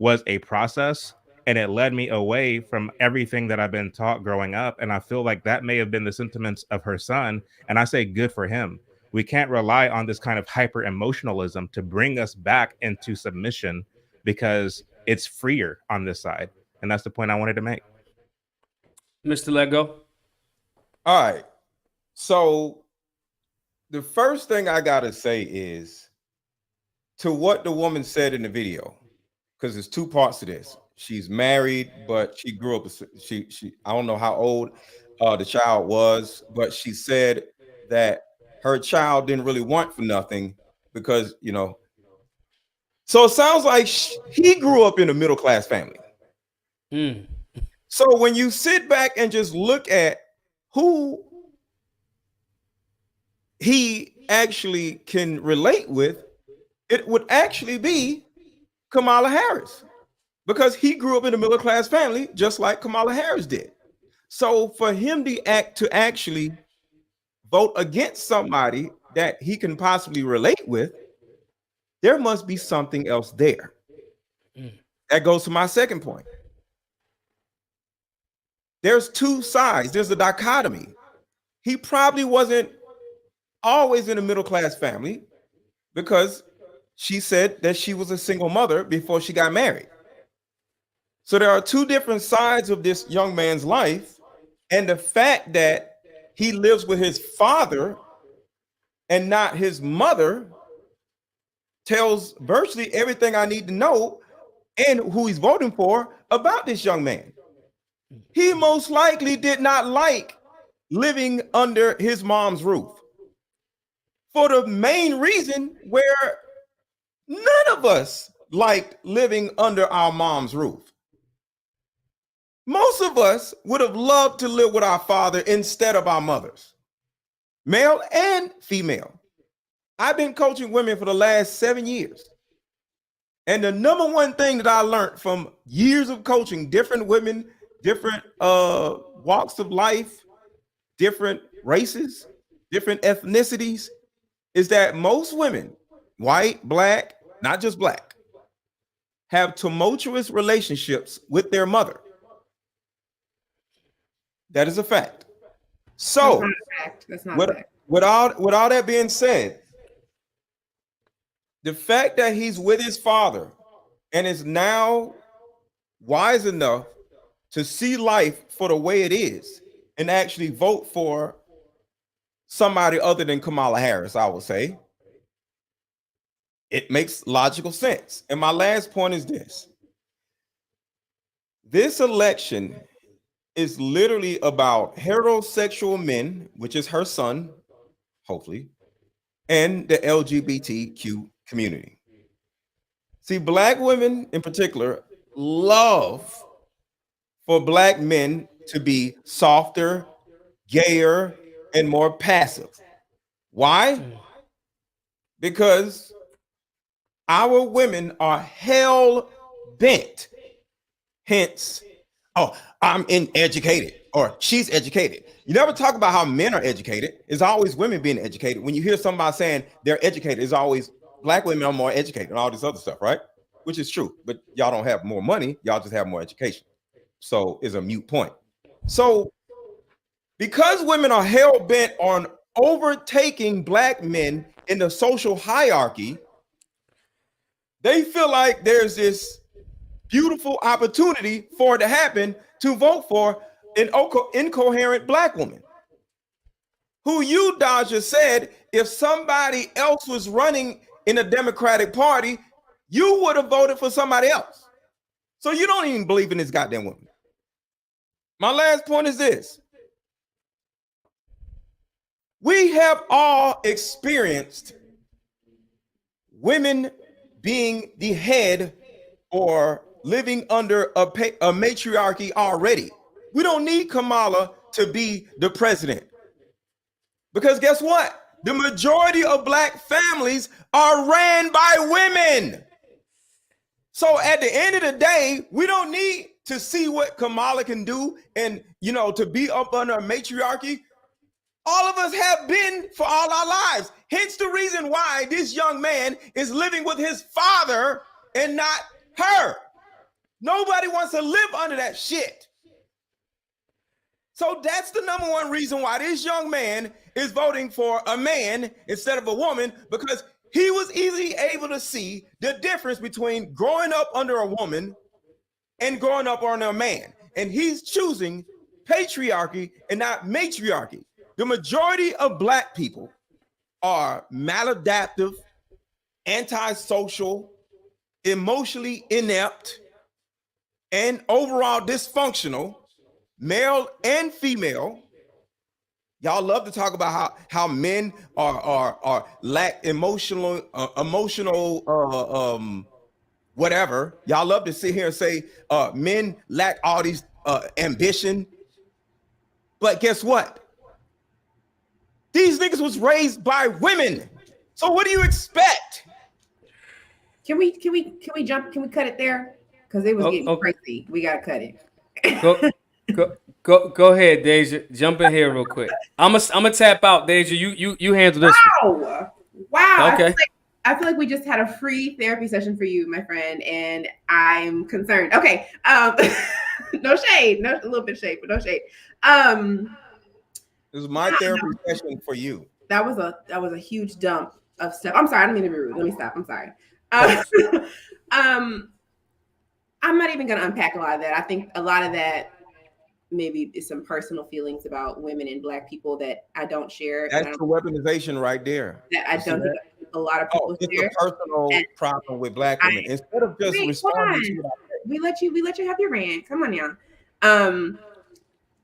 was a process, and it led me away from everything that I've been taught growing up. And I feel like that may have been the sentiments of her son. And I say good for him. We can't rely on this kind of hyper emotionalism to bring us back into submission, because it's freer on this side. And that's the point I wanted to make. Mr. Lego. All right. So the first thing I gotta say is to what the woman said in the video, because there's two parts to this. She's married, but she grew up. She I don't know how old the child was, but she said that her child didn't really want for nothing because, you know. So it sounds like he grew up in a middle class family. So when you sit back and just look at who he actually can relate with, it would actually be Kamala Harris, because he grew up in a middle class family just like Kamala Harris did. So for him to actually vote against somebody that he can possibly relate with, there must be something else there. That goes to my second point. There's two sides. There's a dichotomy. He probably wasn't always in a middle class family, because she said that she was a single mother before she got married. So there are two different sides of this young man's life. And the fact that he lives with his father and not his mother tells virtually everything I need to know and who he's voting for about this young man. He most likely did not like living under his mom's roof, for the main reason where none of us liked living under our mom's roof. Most of us would have loved to live with our father instead of our mothers, male and female. I've been coaching women for the last 7 years. And the number one thing that I learned from years of coaching different women, different walks of life, different races, different ethnicities, is that most women, white, black, not just black, have tumultuous relationships with their mother. That is a fact. So, that's not a fact. With all that being said, the fact that he's with his father and is now wise enough to see life for the way it is and actually vote for somebody other than Kamala Harris, I would say, it makes logical sense. And my last point is this. This election is literally about heterosexual men, which is her son, hopefully, and the LGBTQ community. See, black women in particular love for black men to be softer, gayer, and more passive. Why? Because our women are hell bent. Hence, oh, I'm uneducated, or she's educated. You never talk about how men are educated. It's always women being educated. When you hear somebody saying they're educated, it's always black women are more educated and all this other stuff, right? Which is true, but y'all don't have more money. Y'all just have more education. So it's a mute point. So because women are hell bent on overtaking black men in the social hierarchy, they feel like there's this beautiful opportunity for it to happen to vote for an incoherent black woman who, you, Dodger, said if somebody else was running in the Democratic Party, you would have voted for somebody else. So you don't even believe in this goddamn woman. My last point is this. We have all experienced women being the head or living under a matriarchy already. We don't need Kamala to be the president. Because guess what? The majority of black families are ran by women. So at the end of the day, we don't need to see what Kamala can do and, to be up under a matriarchy. All of us have been for all our lives. Hence the reason why this young man is living with his father and not her. Nobody wants to live under that shit. So that's the number one reason why this young man is voting for a man instead of a woman, because he was easily able to see the difference between growing up under a woman and growing up under a man. And he's choosing patriarchy and not matriarchy. The majority of black people are maladaptive, antisocial, emotionally inept, and overall dysfunctional, male and female. Y'all love to talk about how men are lack emotional whatever. Y'all love to sit here and say men lack all these ambition. But guess what? These niggas was raised by women. So what do you expect? Can we jump? Can we cut it there? Because it was getting crazy. We gotta cut it. Go ahead, Deja. Jump in here real quick. I'm gonna tap out, Deja. You handle this one. Wow. Okay. I feel like we just had a free therapy session for you, my friend, and I'm concerned. Okay. No shade. No, a little bit of shade, but no shade. This is my therapy session for you. That was a huge dump of stuff. I'm sorry. I don't mean to be rude. Let me stop. I'm sorry. I'm not even going to unpack a lot of that. I think a lot of that maybe is some personal feelings about women and black people that I don't share. That's the weaponization right there. That I don't think a lot of people share. It's a personal problem with black women. Instead of just responding to that. We let you have your rant. Come on, y'all.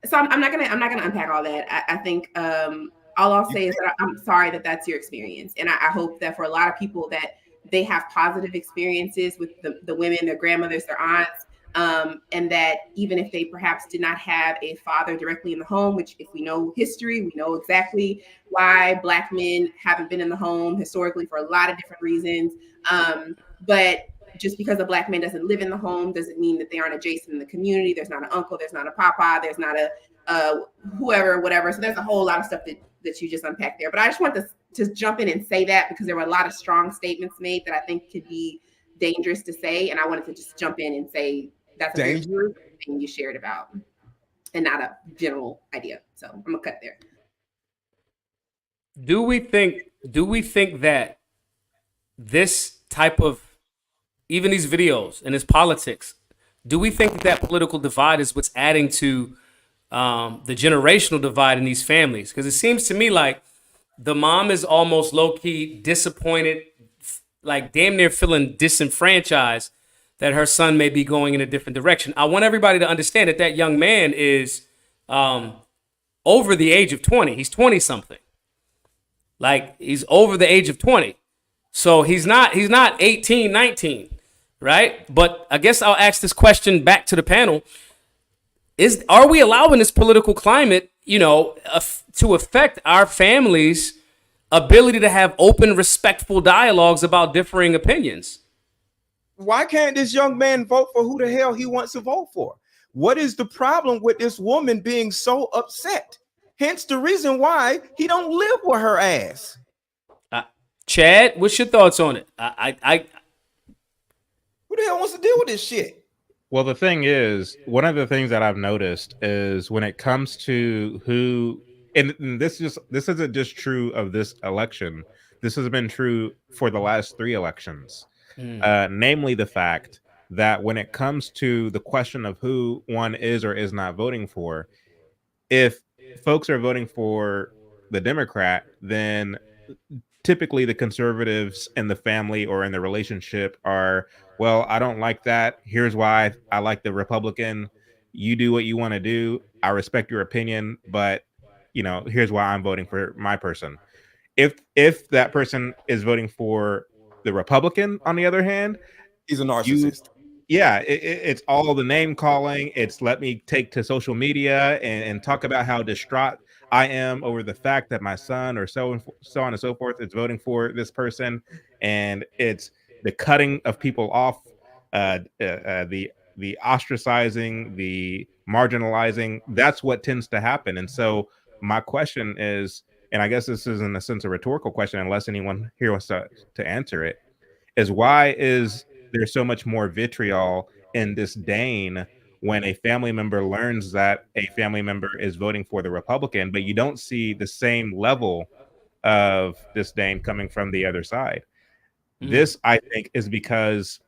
So I'm not gonna unpack all that. I think all I'll say is that I'm sorry that that's your experience, and I hope that for a lot of people that they have positive experiences with the women, their grandmothers, their aunts, and that even if they perhaps did not have a father directly in the home, which if we know history, we know exactly why black men haven't been in the home historically for a lot of different reasons. But just because a black man doesn't live in the home doesn't mean that they aren't adjacent in the community. There's not an uncle, there's not a papa, there's not a whoever, whatever. So there's a whole lot of stuff that you just unpacked there. But I just want to jump in and say that because there were a lot of strong statements made that I think could be dangerous to say. And I wanted to just jump in and say that's a dangerous thing you shared about and not a general idea. So I'm gonna cut there. Do we think that this type of, even these videos and this politics, do we think that political divide is what's adding to the generational divide in these families? Because it seems to me like the mom is almost low-key disappointed, like damn near feeling disenfranchised that her son may be going in a different direction. I want everybody to understand that that young man is over the age of 20. He's 20-something. Like, he's over the age of 20. So he's not 18, 19. Right? But I guess I'll ask this question back to the panel. Are we allowing this political climate, to affect our families' ability to have open, respectful dialogues about differing opinions? Why can't this young man vote for who the hell he wants to vote for? What is the problem with this woman being so upset? Hence the reason why he don't live with her ass. Chad, what's your thoughts on it? Who the hell wants to deal with this shit? Well, the thing is, one of the things that I've noticed is when it comes to who, and this isn't just true of this election. This has been true for the last 3 elections. Namely, the fact that when it comes to the question of who one is or is not voting for, if folks are voting for the Democrat, then typically the conservatives in the family or in the relationship are, well, I don't like that. Here's why I like the Republican. You do what you want to do. I respect your opinion, but here's why I'm voting for my person. If that person is voting for the Republican, on the other hand, he's a narcissist. yeah, it's all the name calling. It's let me take to social media and talk about how distraught I am over the fact that my son or so on and so forth is voting for this person, and it's the cutting of people off, the ostracizing, the marginalizing. That's what tends to happen. And so my question is, and I guess this is in a sense a rhetorical question, unless anyone here wants to answer it, is why is there so much more vitriol and disdain when a family member learns that a family member is voting for the Republican, but you don't see the same level of disdain coming from the other side? This, I think, is because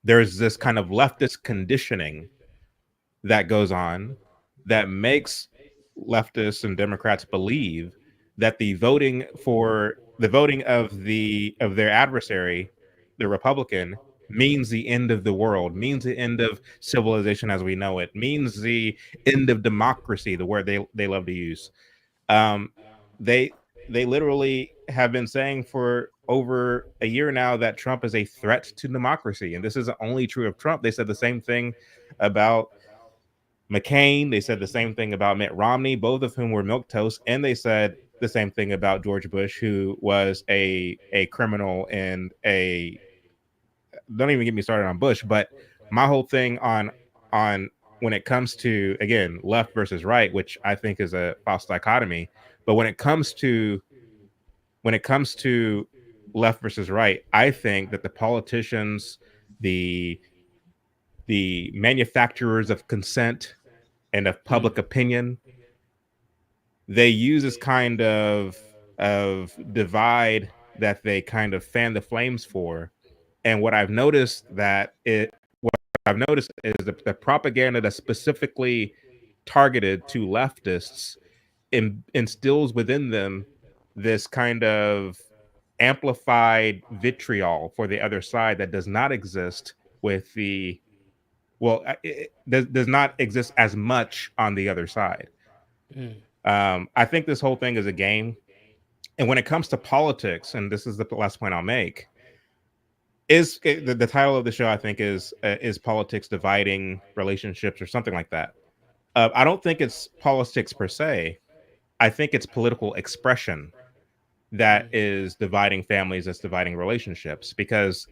there's this kind of leftist conditioning that goes on that makes leftists and Democrats believe that the voting of their adversary, the Republican, means the end of the world, means the end of civilization as we know it, means the end of democracy, the word they love to use. Um, they they literally have been saying for over a year now that Trump is a threat to democracy, and this isn't only true of Trump. They said the same thing about McCain. They said the same thing about Mitt Romney, both of whom were milquetoast, and they said the same thing about George Bush, who was a criminal and a don't even get me started on Bush. But my whole thing on when it comes to, again, left versus right, which I think is a false dichotomy, but when it comes to left versus right, I think that the politicians, the manufacturers of consent and of public opinion, they use this kind of divide that they kind of fan the flames for. And what I've noticed is the propaganda that's specifically targeted to leftists instills within them this kind of amplified vitriol for the other side that does not exist with the it does not exist as much on the other side. I think this whole thing is a game. And when it comes to politics, and this is the last point I'll make, is the title of the show, I think, is politics dividing relationships or something like that. I don't think it's politics per se. I think it's political expression that is dividing families, that's dividing relationships, because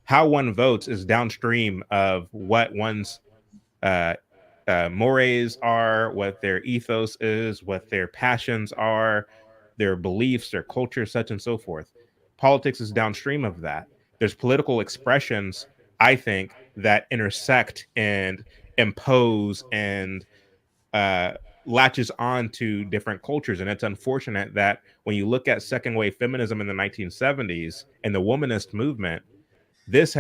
how one votes is downstream of what one's uh, mores are, what their ethos is, what their passions are, their beliefs, their culture, such and so forth. Politics is downstream of that. There's political expressions, I think, that intersect and impose and latches on to different cultures. And it's unfortunate that when you look at second wave feminism in the 1970s and the womanist movement, this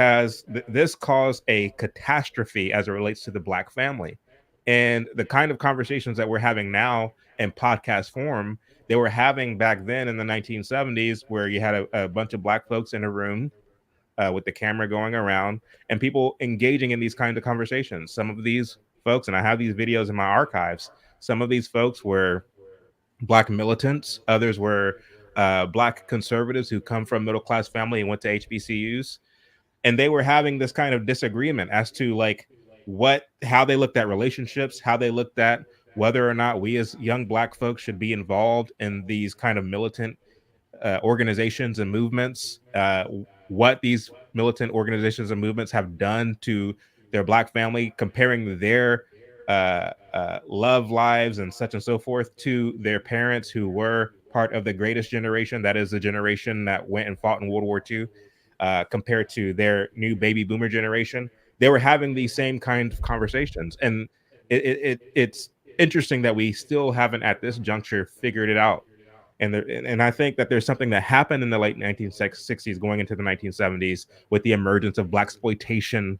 caused a catastrophe as it relates to the Black family. And the kind of conversations that we're having now in podcast form, they were having back then in the 1970s, where you had a bunch of Black folks in a room with the camera going around and people engaging in these kinds of conversations. Some of these folks, and I have these videos in my archives, some of these folks were Black militants, others were Black conservatives who come from middle class family and went to HBCUs, and they were having this kind of disagreement as to like how they looked at relationships, how they looked at whether or not we as young Black folks should be involved in these kind of militant organizations and movements, what these militant organizations and movements have done to their Black family, comparing their love lives and such and so forth to their parents who were part of the greatest generation, that is the generation that went and fought in World War II, compared to their new baby boomer generation. They were having these same kind of conversations. And it's interesting that we still haven't at this juncture figured it out. And I think that there's something that happened in the late 1960s going into the 1970s with the emergence of blaxploitation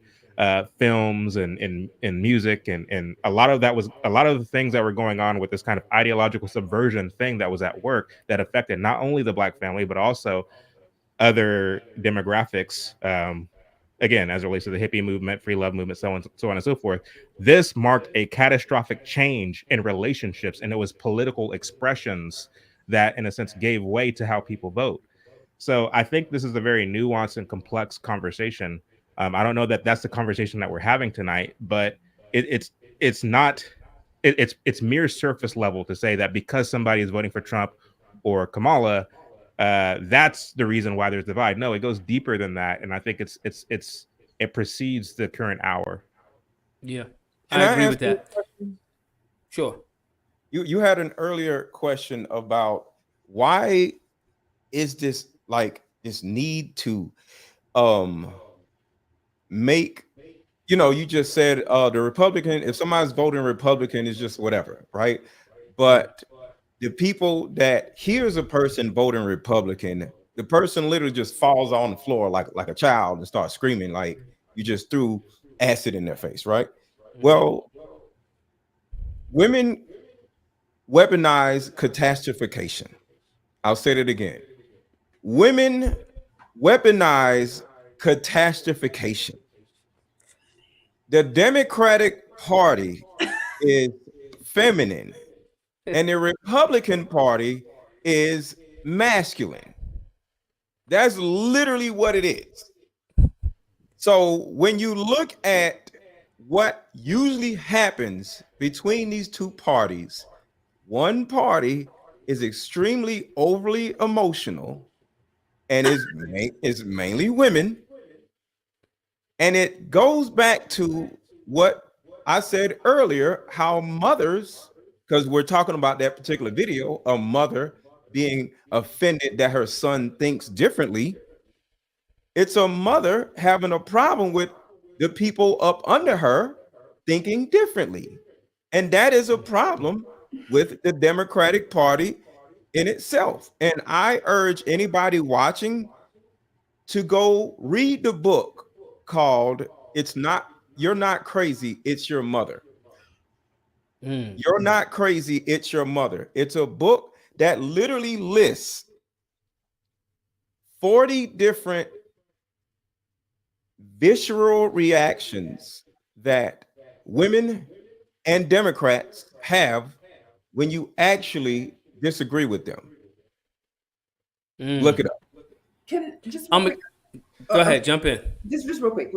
films and music, and a lot of the things that were going on with this kind of ideological subversion thing that was at work that affected not only the Black family but also other demographics, again, as it relates to the hippie movement, free love movement, so on and so forth. This marked a catastrophic change in relationships, and it was political expressions that, in a sense, gave way to how people vote. So I think this is a very nuanced and complex conversation. I don't know that that's the conversation that we're having tonight, but it's not it's mere surface level to say that because somebody is voting for Trump or Kamala, that's the reason why there's divide. No, it goes deeper than that, and I think it precedes the current hour. Yeah, Can I I agree ask with you a that. question? Sure. You had an earlier question about why is this like this need to make, you just said the Republican, if somebody's voting Republican, is just whatever, right? But the people that hears a person voting Republican, the person literally just falls on the floor like a child and starts screaming like you just threw acid in their face, right? Well, women weaponize catastrophication. I'll say it again. Women weaponize catastrophication. The Democratic Party is feminine, and the Republican Party is masculine. That's literally what it is. So when you look at what usually happens between these two parties, one party is extremely overly emotional and is mainly women. And it goes back to what I said earlier, how mothers, because we're talking about that particular video, a mother being offended that her son thinks differently. It's a mother having a problem with the people up under her thinking differently. And that is a problem with the Democratic Party in itself. And I urge anybody watching to go read the book called You're Not Crazy, It's Your Mother. You're Not Crazy, It's Your Mother. It's a book that literally lists 40 different visceral reactions that women and Democrats have when you actually disagree with them. Look it up. Can just Go ahead, jump in. Just real quick.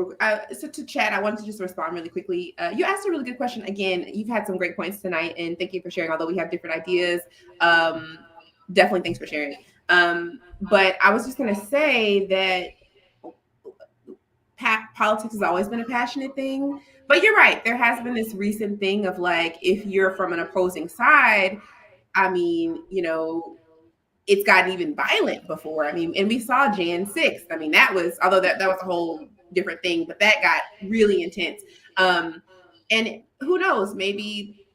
So to chat, I wanted to just respond really quickly. You asked a really good question. Again, you've had some great points tonight, and thank you for sharing. Although we have different ideas, definitely thanks for sharing. But I was just going to say that politics has always been a passionate thing. But you're right. There has been this recent thing of like, if you're from an opposing side, I mean, it's gotten even violent before. I mean, and we saw Jan 6th. I mean, that was, although that was a whole different thing, but that got really intense. And who knows, maybe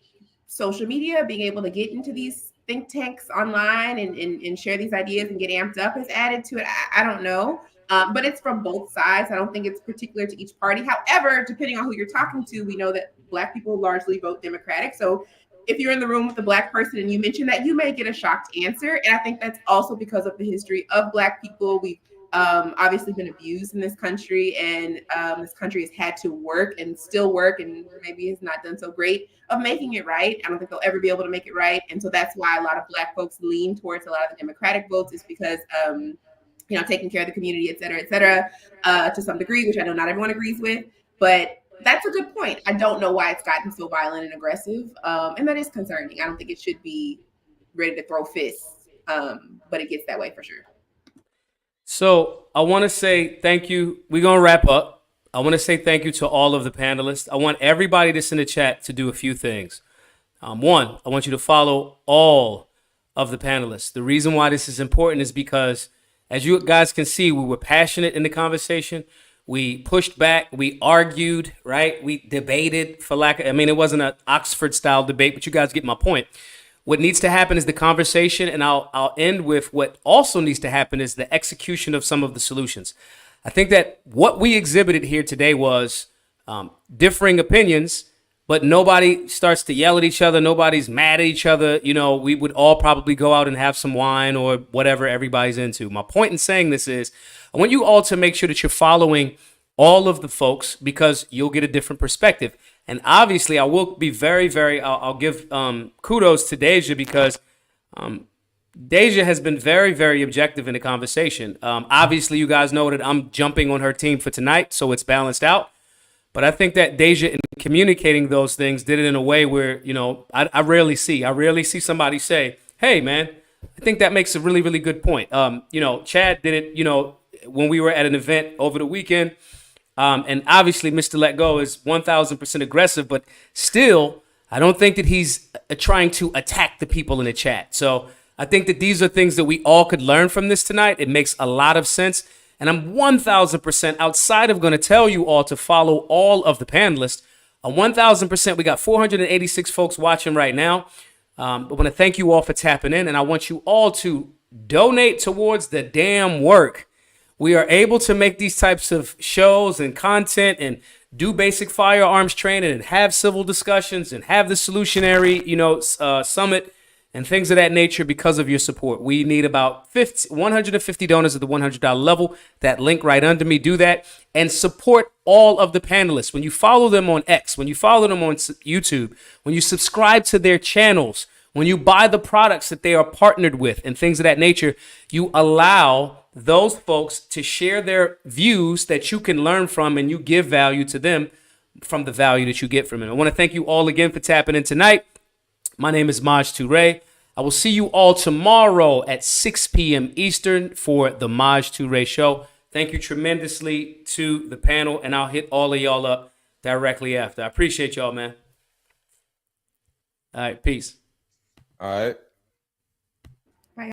social media, being able to get into these think tanks online and share these ideas and get amped up has added to it. I don't know. But it's from both sides. I don't think it's particular to each party. However, depending on who you're talking to, we know that Black people largely vote Democratic. So if you're in the room with a Black person and you mention that, you may get a shocked answer. And I think that's also because of the history of Black people. We've obviously been abused in this country, and this country has had to work and still work, and maybe has not done so great of making it right. I don't think they'll ever be able to make it right. And so that's why a lot of Black folks lean towards a lot of the Democratic votes, is because taking care of the community, et cetera, to some degree, which I know not everyone agrees with. But that's a good point. I don't know why it's gotten so violent and aggressive. And that is concerning. I don't think it should be ready to throw fists, but it gets that way for sure. So I want to say thank you. We're going to wrap up. I want to say thank you to all of the panelists. I want everybody that's in the chat to do a few things. One, I want you to follow all of the panelists. The reason why this is important is because, as you guys can see, we were passionate in the conversation. We pushed back. We argued, right? We debated it wasn't an Oxford style debate, but you guys get my point. What needs to happen is the conversation, and I'll end with what also needs to happen is the execution of some of the solutions. I think that what we exhibited here today was differing opinions, but nobody starts to yell at each other. Nobody's mad at each other. We would all probably go out and have some wine or whatever everybody's into. My point in saying this is I want you all to make sure that you're following all of the folks, because you'll get a different perspective. And obviously, I will be very, very, I'll give kudos to Deja, because Deja has been very, very objective in the conversation. Obviously, you guys know that I'm jumping on her team for tonight, so it's balanced out. But I think that Deja, in communicating those things, did it in a way where, you know, I rarely see somebody say, hey, man, I think that makes a really, really good point. You know, Chad did it, you know, when we were at an event over the weekend. And obviously, Mr. Let Go is 1,000% aggressive, but still, I don't think that he's trying to attack the people in the chat. So I think that these are things that we all could learn from this tonight. It makes a lot of sense. And I'm 1,000% outside of going to tell you all to follow all of the panelists. 1,000%, we got 486 folks watching right now. I want to thank you all for tapping in, and I want you all to donate towards the damn work. We are able to make these types of shows and content and do basic firearms training and have civil discussions and have the Solutionary, you know, summit and things of that nature because of your support. We need about 150 donors at the $100 level. That link right under me, do that. And support all of the panelists. When you follow them on X, when you follow them on YouTube, when you subscribe to their channels, when you buy the products that they are partnered with and things of that nature, you allow those folks to share their views that you can learn from, and you give value to them from the value that you get from it. I want to thank you all again for tapping in tonight. My name is Maj Toure. I will see you all tomorrow at 6 p.m. Eastern for the Maj Toure Show. Thank you tremendously to the panel, and I'll hit all of y'all up directly after. I appreciate y'all, man. All right, peace. All right.